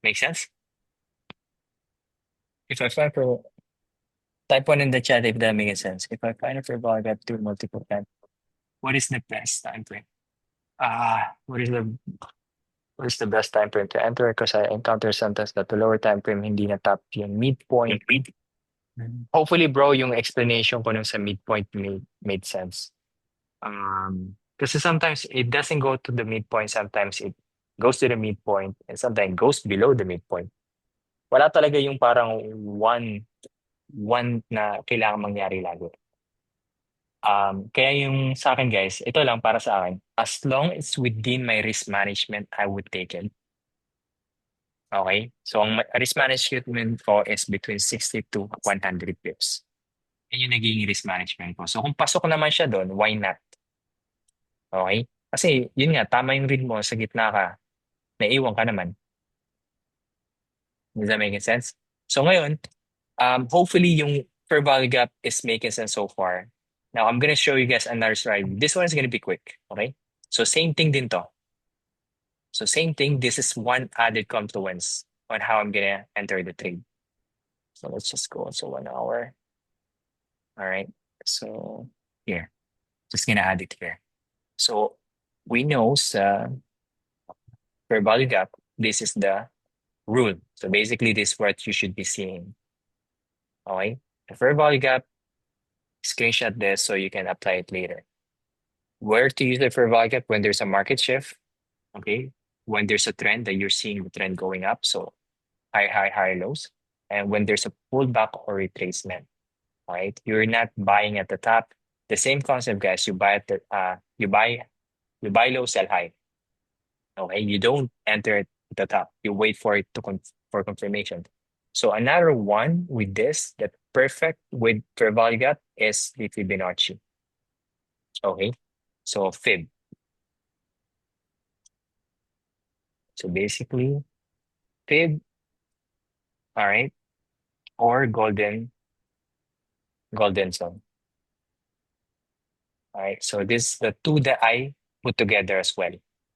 Make sense? If I find for type 1 in the chat if that makes sense. If I find a fair value gap to multiple times, what is the best time frame? What is the best time frame to enter? Because I encounter sometimes that the lower time frame hindi na top yung midpoint. Hopefully, bro, yung explanation ko nung sa midpoint made sense. Kasi sometimes it doesn't go to the midpoint. Sometimes it goes to the midpoint and sometimes goes below the midpoint. Wala talaga yung parang one na kailangan mangyari lagi. Kaya yung sa akin guys, ito lang para sa akin. As long as within my risk management, I would take it. Okay? So ang risk management ko is between 60 to 100 pips. Yan yung naging risk management ko. So kung pasok naman siya doon, why not? Okay? Kasi yun nga, tama yung read mo, sa gitna ka, naiwan ka naman. Does that make sense? So ngayon, hopefully yung fair value gap is making sense so far. Now, I'm gonna show you guys another slide. This one is gonna be quick, okay? So same thing din to. So same thing, this is one added confluence on how I'm gonna enter the trade. So let's just go so 1 hour. All right, so here, just gonna add it here. So we know sa fair value gap, this is the rule. So basically, this is what you should be seeing. Okay, the fair value gap, screenshot this so you can apply it later. Where to use the fair value gap when there's a market shift, okay? When there's a trend that you're seeing the trend going up, so high lows, and when there's a pullback or retracement, right? You're not buying at the top. The same concept, guys. You buy at the you buy low, sell high. Okay, you don't enter at the top. You wait for it to for confirmation. So another one with this that perfect with fair value gap is the Fibonacci. Okay, so Fib. So basically, Fib, all right, or golden zone. All right, so this is the two that I put together as well.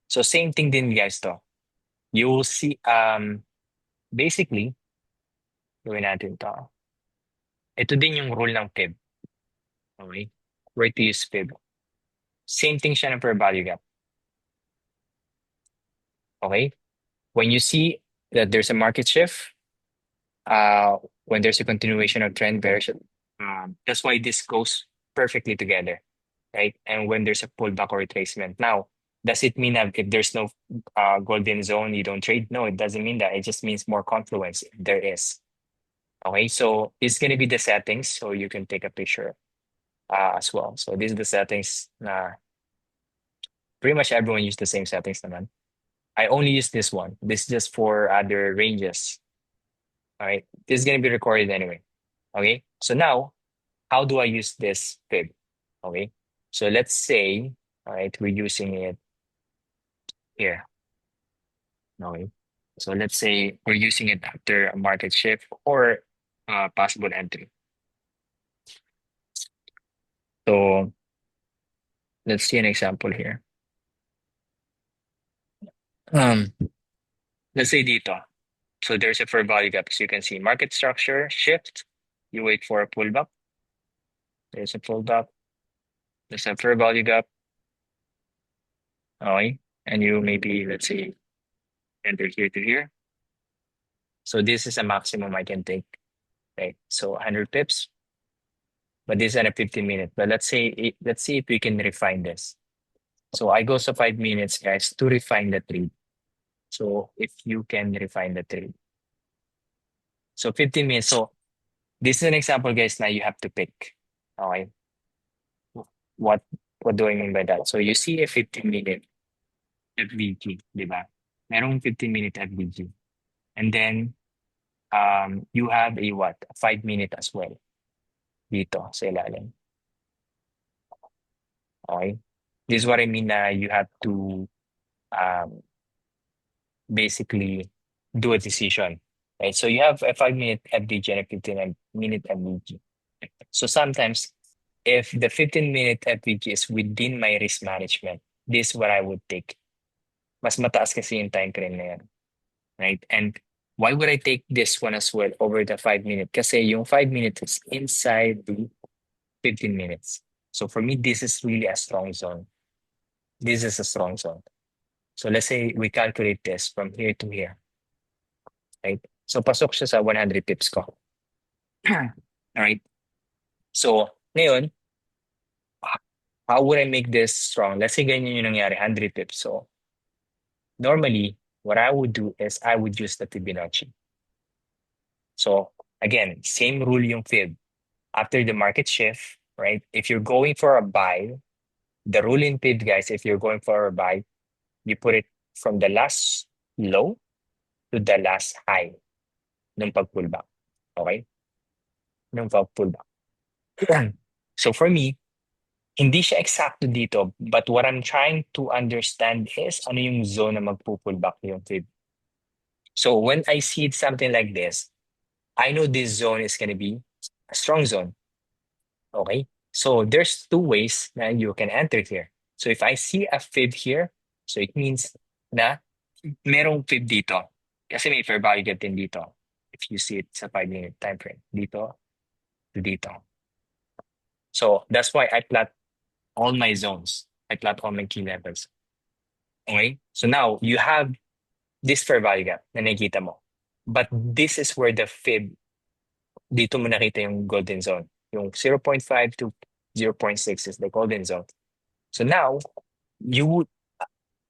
So same thing din guys to. You will see, basically, gawin natin to. Ito din yung rule ng Fib. Okay, where to use Fib. Same thing siya ng fair value gap. Okay, when you see that there's a market shift, when there's a continuation of trend bearish, that's why this goes perfectly together, right? And when there's a pullback or retracement. Now, Does it mean that if there's no golden zone, you don't trade? No, it doesn't mean that. It just means more confluence if there is. Okay, so it's gonna be the settings, so you can take a picture as well. So these are the settings. Pretty much everyone use the same settings naman. I only use this one. This is just for other ranges. All right, this is gonna be recorded anyway. Okay, so now how do I use this fib? Okay, so let's say, all right, we're using it here. Okay, so let's say we're using it after a market shift or possible entry. So let's see an example here. Um, let's say dito. So there's a fair value gap. As you can see, market structure shift. You wait for a pullback. There's a pullback. There's a fair value gap. Okay, and you maybe let's say enter here to here. So this is a maximum I can take. Right, so 100 pips. But this is at a 15-minute. But let's see if we can refine this. So I go to 5 minutes, guys, to refine the trade. So if you can refine the trade. So 15 minutes. So this is an example, guys, now you have to pick. Okay. What what do I mean by that? So you see a 15-minute FVG, di ba? Merong 15-minute FVG. And then you have a what? A 5-minute as well dito sa ilalim. Okay. This is what I mean na you have to um, basically do a decision. Right. So you have a 5-minute FVG and a 15-minute FVG. So sometimes if the 15-minute FVG is within my risk management, this is what I would take. Mas mataas kasi yung time frame na yan. Right? And why would I take this one as well over the 5-minute? Kasi yung 5 minutes is inside the 15 minutes. So for me, this is really a strong zone. This is a strong zone. So let's say we calculate this from here to here. Right? So pasok siya sa 100 pips ko. Alright? So ngayon, how would I make this strong? Let's say ganyan yung nangyari, 100 pips. So normally, what I would do is I would use the Fibonacci. So again, same rule yung fib. After the market shift, right? If you're going for a buy, the rule in fib, guys, if you're going for a buy, you put it from the last low to the last high nung pag-pullback. Okay? Nung pag-pullback. So for me, hindi siya eksakto dito, but what I'm trying to understand is ano yung zone na magpupullback yung fib. So when I see something like this, I know this zone is going to be a strong zone. Okay? So there's two ways that you can enter here. So if I see a fib here, so it means na merong fib dito. Kasi may fair value gap din dito. If you see it sa 5-minute time frame. Dito to dito. So that's why I plot all my zones. I plot all my key levels. Okay? So now you have this fair value gap na nakikita mo. But this is where the fib, dito mo nakita yung golden zone. Yung 0.5 to 0.6 is the golden zone. So now, you would,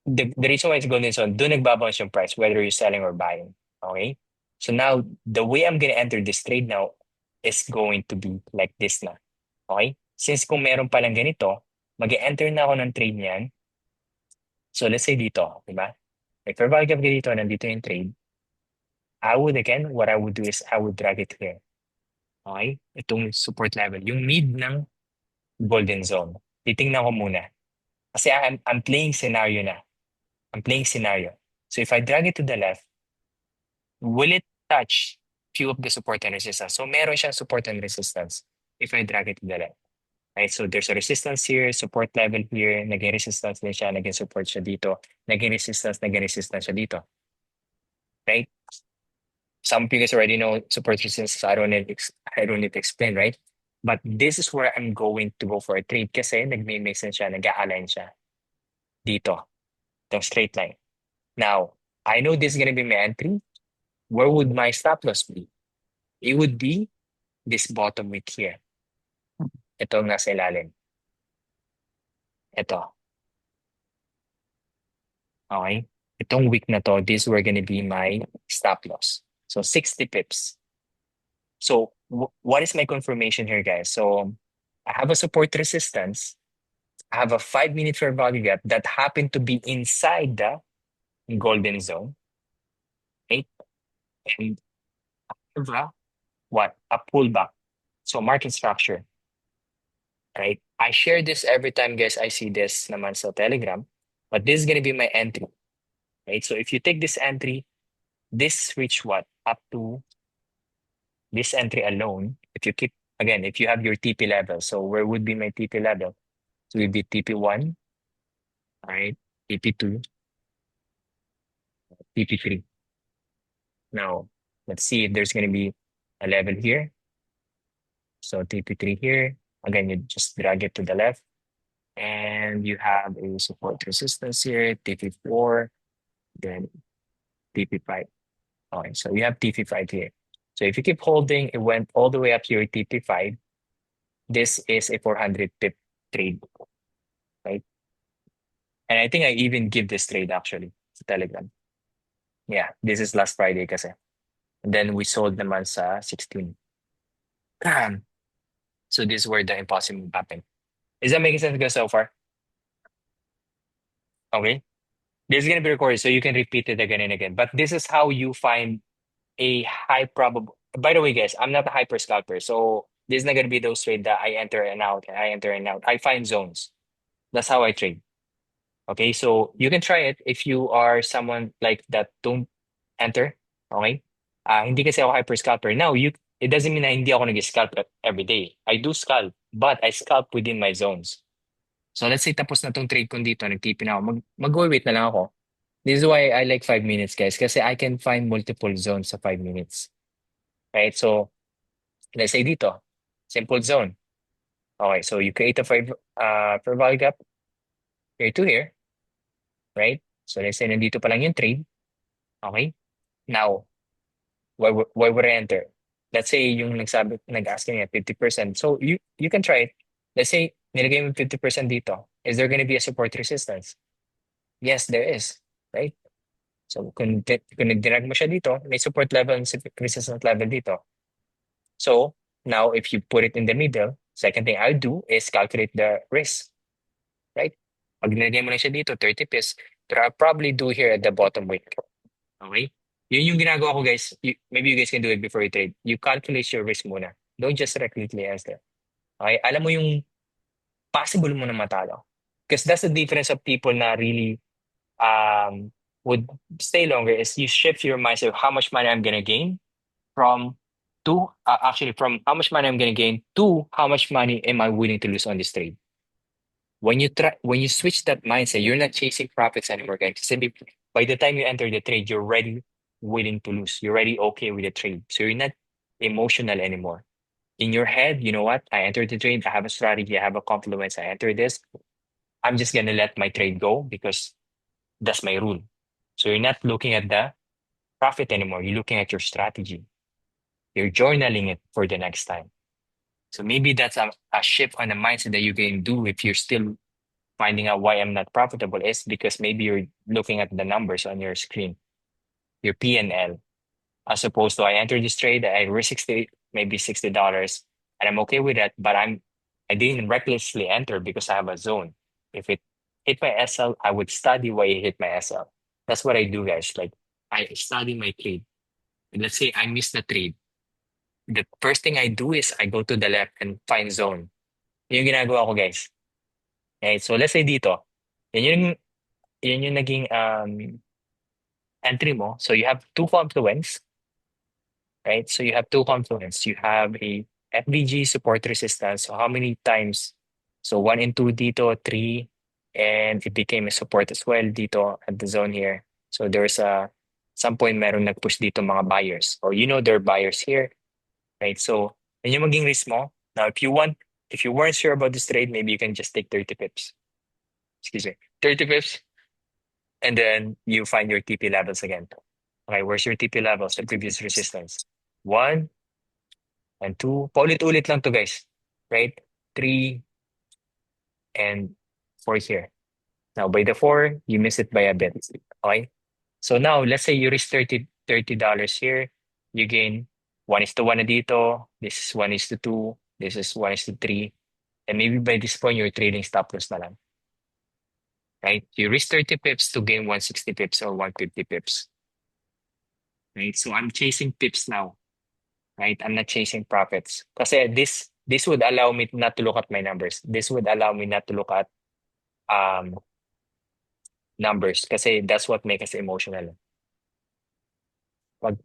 the reason why it's golden zone, doon nagbabounce yung price, whether you're selling or buying. Okay? So now, the way I'm gonna enter this trade now is going to be like this na. Okay? Since kung meron palang ganito, mag-enter na ako ng trade niyan. So let's say dito, di ba? If fair value gap dito, nandito yung trade. I would, again, what I would do is I would drag it here. Okay? Itong support level. Yung mid ng golden zone. Titingnan ko muna. Kasi I'm playing scenario na. I'm playing scenario. So if I drag it to the left, will it touch few of the support and resistance? So meron siyang support and resistance if I drag it to the left. Right? So there's a resistance here, support level here, naging resistance din siya, naging support siya dito, naging resistance siya dito. Right? Some of you guys already know support resistance, so I don't need to explain, right? But this is where I'm going to go for a trade kasi nag-make sense siya, nag-align siya dito, the straight line. Now, I know this is going to be my entry. Where would my stop loss be? It would be this bottom wick here. Ito ang nasa ilalim. Ito. Okay? Itong week na to, this were gonna be my stop loss. So 60 pips. So what is my confirmation here, guys? So I have a support resistance. I have a 5 minute fair value gap that happened to be inside the golden zone, right? And I have a what? A pullback. So market structure, right? I share this every time, guys. I see this naman sa Telegram, but this is gonna be my entry, right? So if you take this entry, this reach what? Up to this entry alone. If you keep again, if you have your TP level, so where would be my TP level? So it would be TP1, right? TP2, TP3. Now, let's see if there's gonna be a level here. So TP3 here. Again, you just drag it to the left. And you have a support resistance here, TP4, then TP5. Okay, so you have TP5 here. So if you keep holding, it went all the way up here, TP5. This is a 400 pip trade, right? And I think I even give this trade actually sa Telegram. Yeah, this is last Friday kasi. And then we sold naman sa 16. So this is where the impossible happened. Is that making sense guys so far? Okay. This is gonna be recorded so you can repeat it again and again. But this is how you find a high probable. By the way, guys, I'm not a hyper scalper, so this is not gonna be those trade that I enter and out, and I enter and out. I find zones. That's how I trade. Okay, so you can try it if you are someone like that don't enter. Okay, hindi kasi ako hyper scalper. Now you, it doesn't mean na hindi ako nag-scalp every day. I do scalp, but I scalp within my zones. So let's say tapos na tong trade ko dito, nagtipin ako, mag-wait na lang ako. This is why I like 5 minutes, guys, kasi I can find multiple zones sa 5 minutes. Right? So let's say dito, simple zone. Okay, so you create a fair value gap here to here, right? So let's say nandito pa lang yung trade. Okay? Now, why would I enter? Let's say yung nag-asking niya 50%. So you can try it. Let's say nilagay mo 50% dito. Is there going to be a support resistance? Yes, there is, right? So kung nag-drag mo siya dito, may support level and resistance level dito. So now if you put it in the middle, second thing I do is calculate the risk, right? Pag nilagay mo lang siya dito, 30 pips, but I'll probably do here at the bottom week. Okay? Yun yung ginagawa ko, guys. Maybe you guys can do it before you trade. You calculate your risk muna. Don't just recklessly enter. Okay? Alam mo yung possible mo na matalo. Because that's the difference of people na really would stay longer is you shift your mindset of how much money I'm gonna gain from actually from how much money I'm gonna gain to how much money am I willing to lose on this trade. When you switch that mindset, you're not chasing profits anymore, guys. Simply by the time you enter the trade, you're already willing to lose. You're already okay with the trade. So you're not emotional anymore. In your head, you know what? I entered the trade, I have a strategy, I have a confluence, I enter this. I'm just gonna let my trade go because that's my rule. So you're not looking at the profit anymore. You're looking at your strategy. You're journaling it for the next time. So maybe that's a shift on the mindset that you can do if you're still finding out why I'm not profitable is because maybe you're looking at the numbers on your screen, your P&L, as opposed to I entered this trade, I risk 60, maybe $60, and I'm okay with that, but I didn't recklessly enter because I have a zone. If it hit my SL, I would study why it hit my SL. That's what I do, guys. Like I study my trade. Let's say I miss the trade. The first thing I do is I go to the left and find zone. Yun yung ginagawa ko, guys. Okay, so let's say dito, yan yung naging entry mo. So you have two confluence, right? So you have two confluence. You have a FVG support resistance. So how many times? So 1 and 2 dito, 3, and it became a support as well dito at the zone here. So there's some point meron nag-push dito mga buyers. Or you know there are buyers here, right? So yun yung maging risk mo. Now if you weren't sure about this trade, maybe you can just take 30 pips. Excuse me, 30 pips, and then you find your TP levels again. Okay, where's your TP levels? The previous resistance. 1 and 2. Paulit-ulit lang to, guys. Right? 3 and 4 here. Now, by the 4, you miss it by a bit. Okay? So now, let's say you risk $30 here. You gain 1:1 na dito. This is 1:2. This is 1:3. And maybe by this point, you're trading stop loss na lang. Right? You risk 30 pips to gain 160 pips or 150 pips. Right? So I'm chasing pips now. Right? I'm not chasing profits. Kasi this would allow me not to look at my numbers. This would allow me not to look at um numbers kasi that's what makes us emotional. Pag,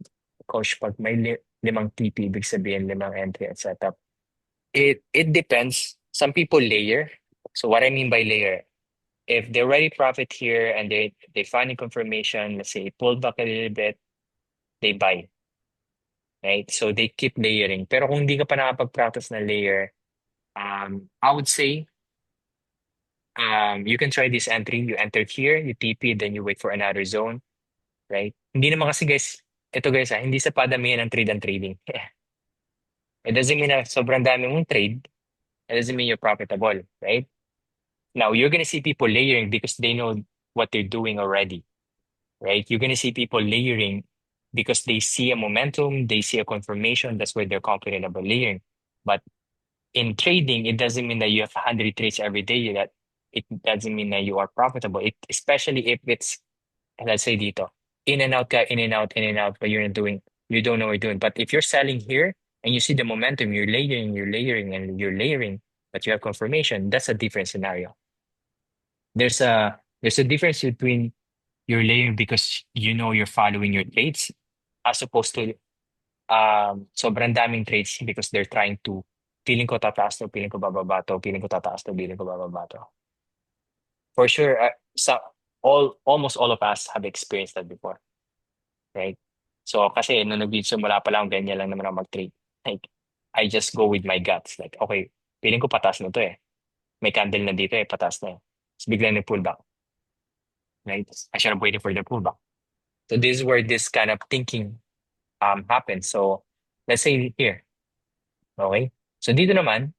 coach, pag may 5 TP, ibig sabihin 5 entry at setup. It depends. Some people layer. So what I mean by layer, if they already profit here and they find a confirmation, let's say pull back a little bit, they buy. Right? So they keep layering. Pero kung hindi ka pa nakapag-practice na layer, I would say you can try this entry. You entered here, you TP, then you wait for another zone. Right? Hindi naman kasi guys, ito guys hindi sa padamihan ng trade and trading. It doesn't mean na sobrang dami mong trade. It doesn't mean you're profitable, right? Now, you're going to see people layering because they know what they're doing already, right? You're going to see people layering because they see a momentum, they see a confirmation. That's why they're confident about layering. But in trading, it doesn't mean that you have 100 trades every day. That it doesn't mean that you are profitable. Especially if it's, let's say dito, in and out, in and out, in and out, but you don't know what you're doing. But if you're selling here and you see the momentum, and you're layering, but you have confirmation, that's a different scenario. There's a difference between you're layering because you know you're following your trades as opposed to sobrang daming trades because they're trying to feeling ko tataas to, feeling ko bababa to, feeling ko tataas to, feeling ko bababa to. For sure, almost all of us have experienced that before, right? So kasi nung nagsimula pa lang, ganyan lang naman ako mag-trade. Like, I just go with my guts. Like, okay, feeling ko pataas na to eh. May candle na dito eh, pataas na eh. Tapos biglang nag-pullback, right? I should have waited for the pullback. So this is where this kind of thinking happens. So let's say here, okay? So dito naman,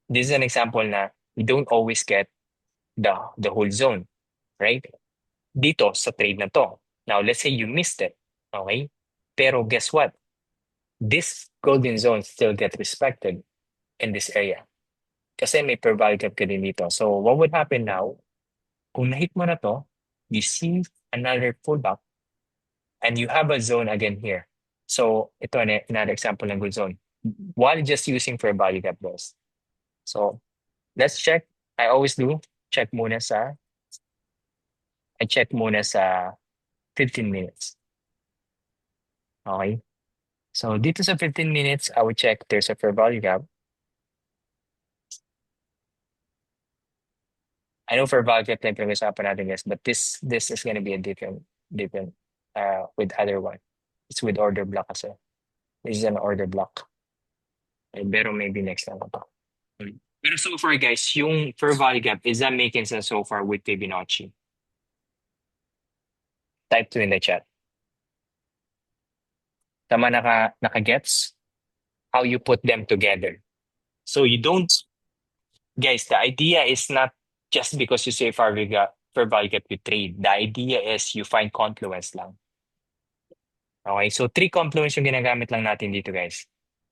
this is an example na we don't always get the whole zone, right? Dito sa trade na to. Now let's say you missed it, okay? Pero guess what? This golden zone still get respected in this area. Kasi may per value gap ka din dito. So what would happen now? Kung na-hit mo na to, you see another pullback and you have a zone again here. So ito another example ng good zone. While just using fair value gap loss. So let's check. I always do. I check muna sa 15 minutes. Okay? So dito sa 15 minutes, I would check there's a fair value gap. I know fair value gap na yung pinag-usapan natin guys, but this is gonna be a different with other one. It's with order block kasi. This is an order block. Pero maybe next time pa. Pero so far guys, yung fair value gap, is that making sense so far with Fibonacci? Type 2 in the chat. Tama naka-gets how you put them together. So you don't, guys, the idea is not just because you say fair value gap you trade. The idea is you find confluence lang. Okay, so 3 confluence yung ginagamit lang natin dito guys.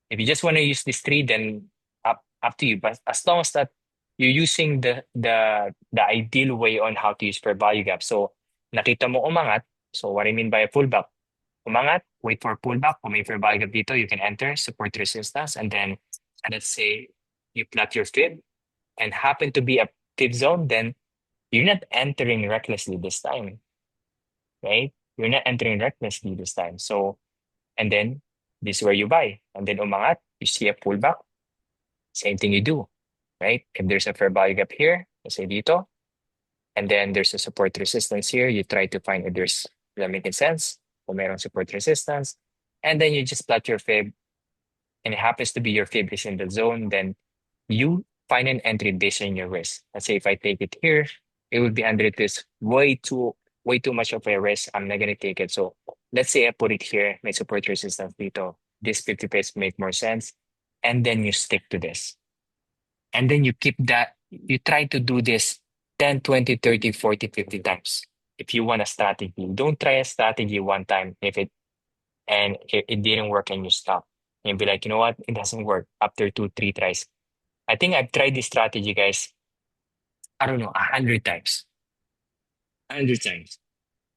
If you just want to use this 3, then up to you. But as long as that you're using the ideal way on how to use fair value gap. So nakita mo umangat. So what I mean by a pullback, umangat, wait for pullback. Kung may fair value gap dito, you can enter support resistance, and then let's say you plot your fib and happen to be a fib zone, then you're not entering recklessly this time, right? You're not entering recklessly this time. So, and then this is where you buy, and then umangat, you see a pullback, same thing you do, right? If there's a fair value gap here, let's say dito, and then there's a support resistance here, you try to find if there's, does that making sense? Kung merong support resistance, and then you just plot your fib, and it happens to be your fib is in the zone, then you find an entry based on your risk. Let's say if I take it here, it would be under this way too much of a risk. I'm not gonna take it. So let's say I put it here, may support resistance dito. This 50 pips make more sense. And then you stick to this. And then you keep that, you try to do this 10, 20, 30, 40, 50 times. If you want a strategy, don't try a strategy one time if it didn't work and you stop. And be like, you know what? It doesn't work after two, three tries. I think I've tried this strategy, guys. I don't know, 100 times. 100 times.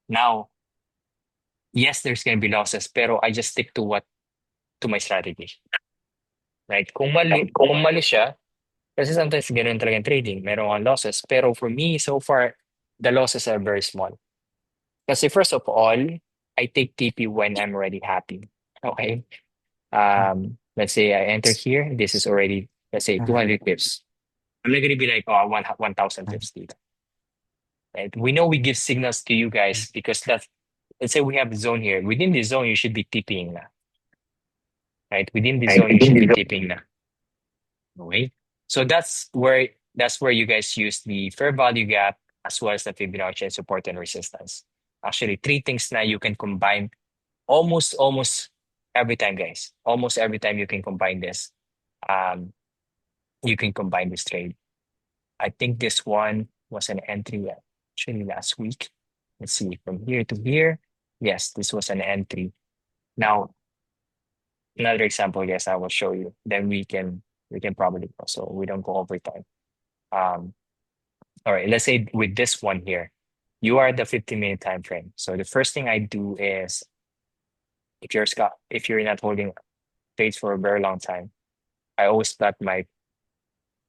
Now, yes, there's gonna be losses, pero I just stick to my strategy. Right? Kung mali siya, kasi sometimes ganun talaga yung trading, meron kang losses. Pero for me, so far, the losses are very small. Kasi first of all, I take TP when I'm already happy. Okay? Let's say I enter here, this is already, let's say, 200 pips. I'm not gonna be like, oh, 1,000 pips dito. Right? We know we give signals to you guys because let's say we have a zone here. Within the zone, you should be TPing na. Right? Within the zone, you should be TPing na. Okay? So that's where you guys use the fair value gap as well as the Fibonacci and support and resistance. Actually, three things now you can combine almost every time, guys. Almost every time you can combine this. Um, you can combine this trade. I think this one was an entry actually last week. Let's see from here to here. Yes, this was an entry. Now, another example, yes, I will show you. Then we can probably go. So we don't go over time. Um, all right, let's say with this one here, you are the 15-minute time frame. So the first thing I do is if you're not holding trades for a very long time, I always plot my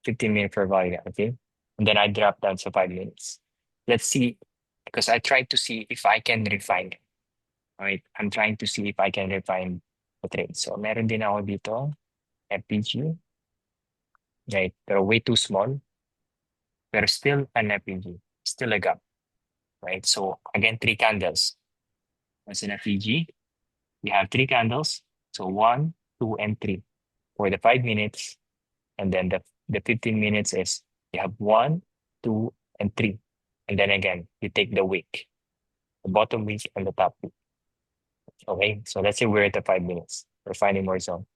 15-minute per value, okay? And then I drop down to 5 minutes. Let's see, because I try to see if I can refine. All right, I'm trying to see if I can refine the trade. So meron din ako dito, FPG, right? Pero way too small, pero still an FPG, still a gap, right? So again, three candles. That's an FPG. We have three candles. So one, two, and three for the 5 minutes. And then the 15 minutes is you have one, two, and three. And then again, you take the wick, the bottom wick and the top wick. Okay, so let's say we're at the 5 minutes. We're finding more zone,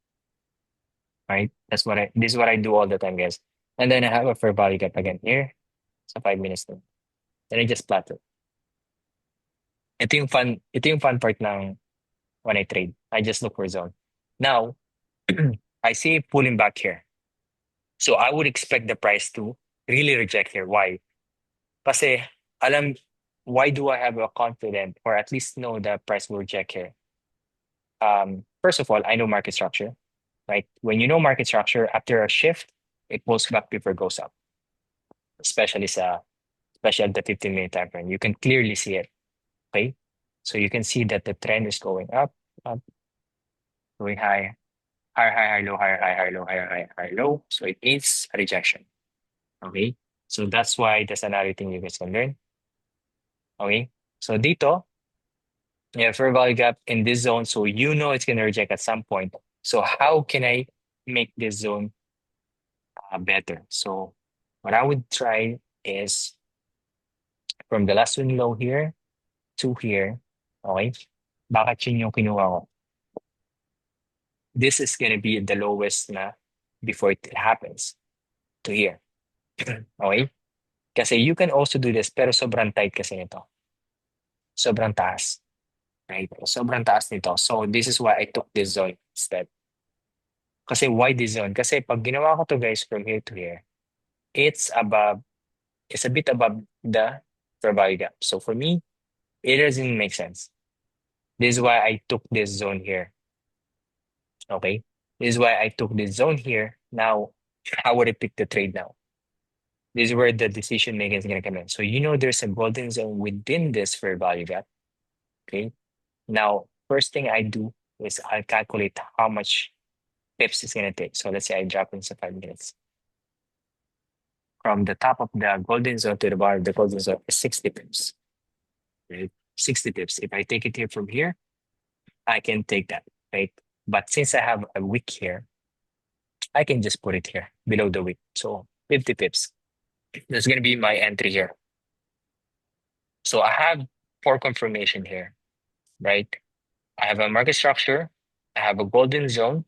right? This is what I do all the time, guys. And then I have a fair value gap again here. So 5 minutes then. Then I just plot it. Ito yung fun part ng when I trade. I just look for zone. Now, I see it pulling back here. So I would expect the price to really reject here. Why? Kasi why do I have a confident or at least know that price will reject here? First of all, I know market structure, right? When you know market structure, after a shift, it pulls back before it goes up, especially especially at the 15-minute time frame. You can clearly see it. Okay. So you can see that the trend is going up, going high, higher, higher, low, higher, higher, higher, low, higher, higher, higher, low. So it is a rejection. Okay. So that's why that's another thing you guys can learn. Okay. So dito, yeah, fair value gap in this zone. So you know it's gonna reject at some point. So how can I make this zone better? So what I would try is from the last swing low here to here. Okay. Bakit yun yung kinuha ko? This is gonna be the lowest na before it happens to here. Okay? Kasi you can also do this, pero sobrang tight kasi nito. Sobrang taas. Right? Sobrang taas nito. So this is why I took this zone instead. Kasi why this zone? Kasi pag ginawa ko to guys from here to here, it's a bit above the fair value gap. So for me, it doesn't make sense. This is why I took this zone here. Okay? This is why I took this zone here. Now, how would I pick the trade now? This is where the decision making is going to come in. So you know there's a golden zone within this fair value gap. Okay. Now, first thing I do is I'll calculate how much pips it's going to take. So let's say I drop into 5 minutes. From the top of the golden zone to the bottom of the golden zone is 60 pips. Right? 60 pips. If I take it here from here, I can take that. Right. But since I have a wick here, I can just put it here below the wick. So 50 pips. That's going to be my entry here. So I have four confirmation here, right? I have a market structure. I have a golden zone.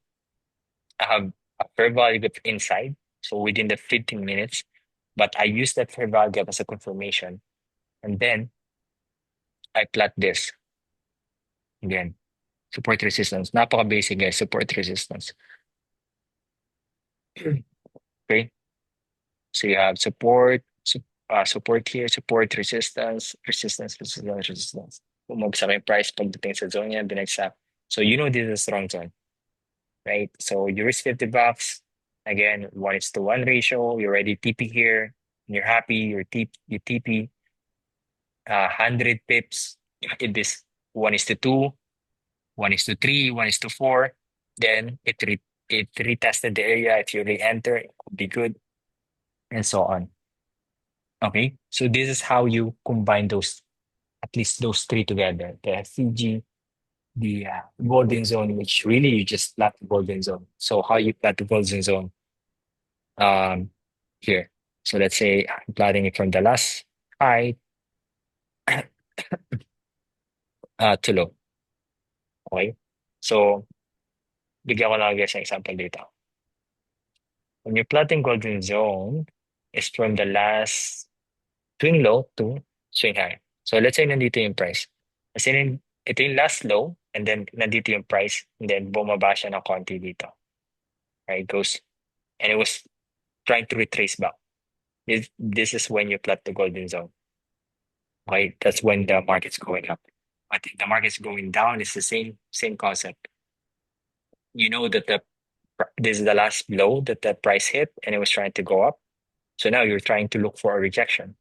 I have a fair value gap inside. So within the 15 minutes, But I use that fair value gap as a confirmation. And then I plot this. Again, support resistance. Napaka-basic guys, support resistance. Okay. So you have support here, support, resistance. Bumagsak yung price pagdating sa zone niya, binagsak. So you know this is a strong zone, right? So you risk $50. Again, 1:1 ratio. You're already TP here. And you're happy. You TP 100 pips. In this 1:2, 1:3, 1:4. Then it retested the area. If you re-enter, it could be good, and so on. Okay, so this is how you combine those, at least those three together: the FCG, the golden zone, which really you just plot the golden zone. So how you plot the golden zone? Um, Here. So let's say I'm plotting it from the last high to low. Okay. So bigyan ko lang guys ng example dito. When you're plotting golden zone, is from the last swing low to swing high. So let's say nandito yung price. Kasi ito yung last low, and then nandito yung price, and then bumaba siya ng konti dito. Right? It goes, and it was trying to retrace back. This is when you plot the golden zone. Okay, that's when the market's going up. But if the market's going down, it's the same concept. You know that this is the last low that the price hit, and it was trying to go up. So now you're trying to look for a rejection.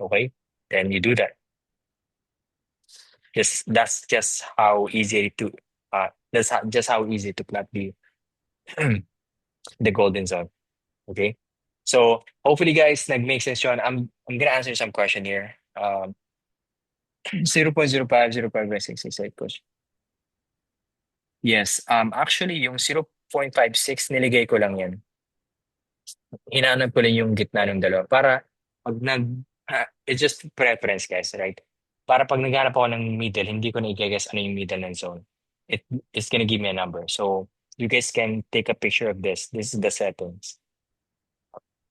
Okay, then you do that. That's just how easy to just how easy to plot the the golden zone. Okay, so hopefully guys nag-make sense yun. I'm gonna answer some question here. 0.05, 0.5668 coach. Yes, actually yung 0.56 niligay ko lang yan. Hinanap ko lang yung gitna ng dalawa para pag it's just preference guys, right? Para pag naghanap ako ng middle, hindi ko na i-guess ano yung middle ng zone. It's gonna give me a number. So you guys can take a picture of this. This is the settings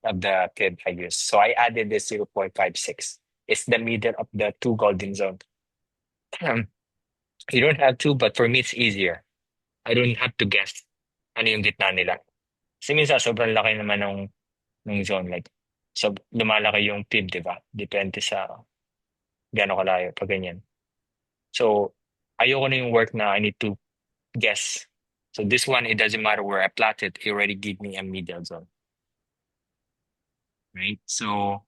of the fib I use. So I added this 0.56. It's the middle of the two golden zone. You don't have to, but for me it's easier. I don't have to guess ano yung gitna nila. Kasi minsan sobrang laki naman ng zone. Like, so lumalaki yung fib, di ba? Depende sa gano'ng kalayo pag ganyan. So ayoko na yung work na I need to guess. So this one, it doesn't matter where I plot it. It already give me a middle zone. Right? So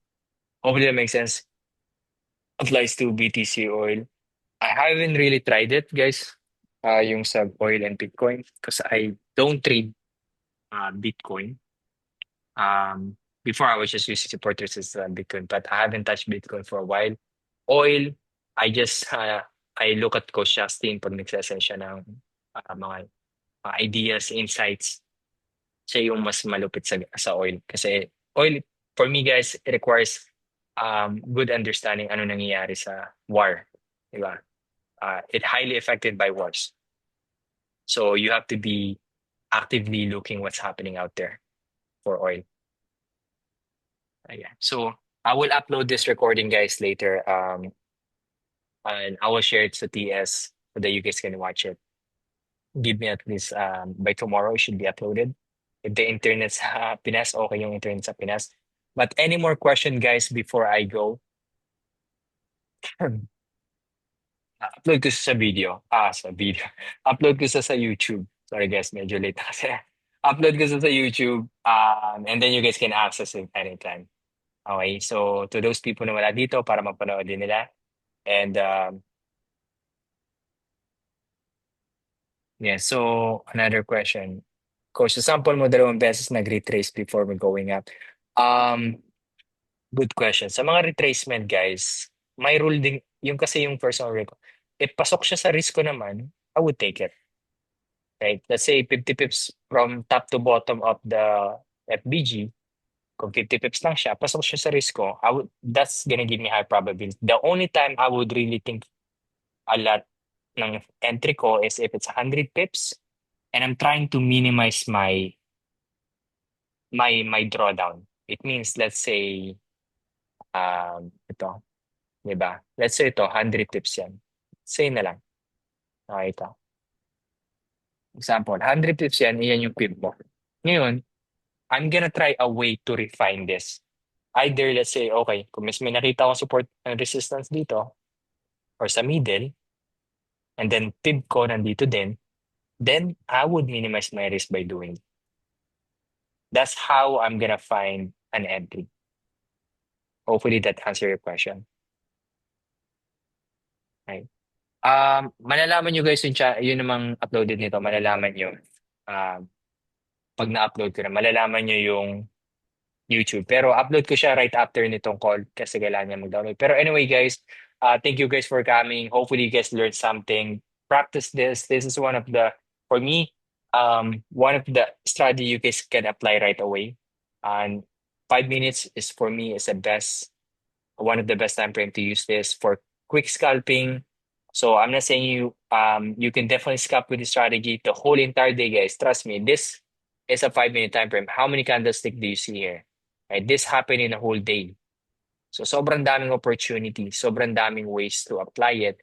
hopefully that makes sense. Applies to BTC oil. I haven't really tried it, guys. Yung sa oil and Bitcoin, because I don't trade Bitcoin. Before I was just using support resistance on Bitcoin, but I haven't touched Bitcoin for a while. Oil, I just I look at Coach Justin pag nagsasend siya ng mga ideas, insights. Siya yung mas malupit sa oil. Kasi oil, for me guys, it requires good understanding ano nangyayari sa war. Diba? It highly affected by wars. So you have to be actively looking what's happening out there for oil. Yeah. So I will upload this recording guys later. And I will share it to TS so that you guys can watch it. Give me at least by tomorrow it should be uploaded. If the internet's sa Pinas, okay yung internet sa Pinas. But any more question guys before I go? Upload ko sa video. Sa video. Upload ko sa YouTube. Sorry guys, medyo late na kasi. Upload ko sa YouTube. And then you guys can access it anytime. Okay, so to those people na wala dito para mapanood din nila. And yeah, so another question. Coach, sa sample mo 2 beses nag-retrace before we're going up. Good question. Sa mga retracement guys, may rule din, yung kasi yung personal rule ko. If pasok siya sa risk ko naman, I would take it. Right? Let's say 50 pips from top to bottom of the FBG. Kung 50 pips lang siya, pasok siya sa risk ko, that's gonna give me high probability. The only time I would really think a lot ng entry ko is if it's 100 pips and I'm trying to minimize my drawdown. It means, let's say, ito, di ba? Let's say ito, 100 tips yan. Say na lang. Okay, ito. Example, 100 tips yan, iyan yung pip mo. Ngayon, I'm gonna try a way to refine this. Either, let's say, okay, kung mas may nakita akong support and resistance dito, or sa middle, and then pip ko nandito din, then I would minimize my risk by doing it. That's how I'm gonna find an entry. Hopefully that answer your question. Right. Malalaman nyo guys yun namang uploaded nito, malalaman nyo. Pag na-upload ko na, malalaman nyo yung YouTube. Pero upload ko siya right after nitong call kasi kailangan niya mag-download. Pero anyway guys, thank you guys for coming. Hopefully you guys learned something. Practice this. This is one of the, for me, one of the strategy you guys can apply right away. And 5 minutes is for me is the best, one of the best time frame to use this for quick scalping. So I'm not saying you can definitely scalp with this strategy the whole entire day, guys. Trust me, this is a 5 minute time frame. How many candlestick do you see here? Right, this happened in a whole day. So sobrang daming opportunity, sobrang daming ways to apply it.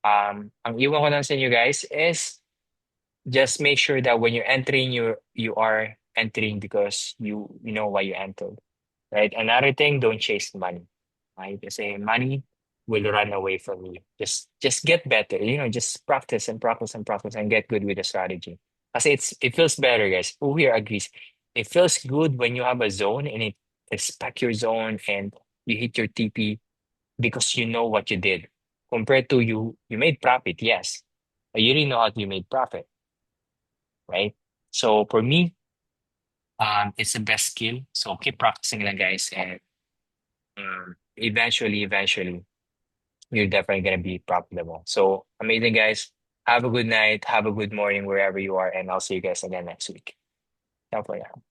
Ang iwan ko lang sa inyo guys is just make sure that when you're entering, you are entering because you know why you entered. Right? Another thing, don't chase money. Right? Kasi money will run away from you. Just get better. Just practice and practice and practice and get good with the strategy. Kasi it feels better, guys. Who here agrees? It feels good when you have a zone and it respect your zone and you hit your TP because you know what you did. Compared to you made profit, yes. But you didn't know how you made profit, right? So for me, it's the best skill. So keep practicing lang, guys, and eventually, you're definitely gonna be profitable. So amazing, guys. Have a good night. Have a good morning wherever you are, and I'll see you guys again next week. Ciao for now.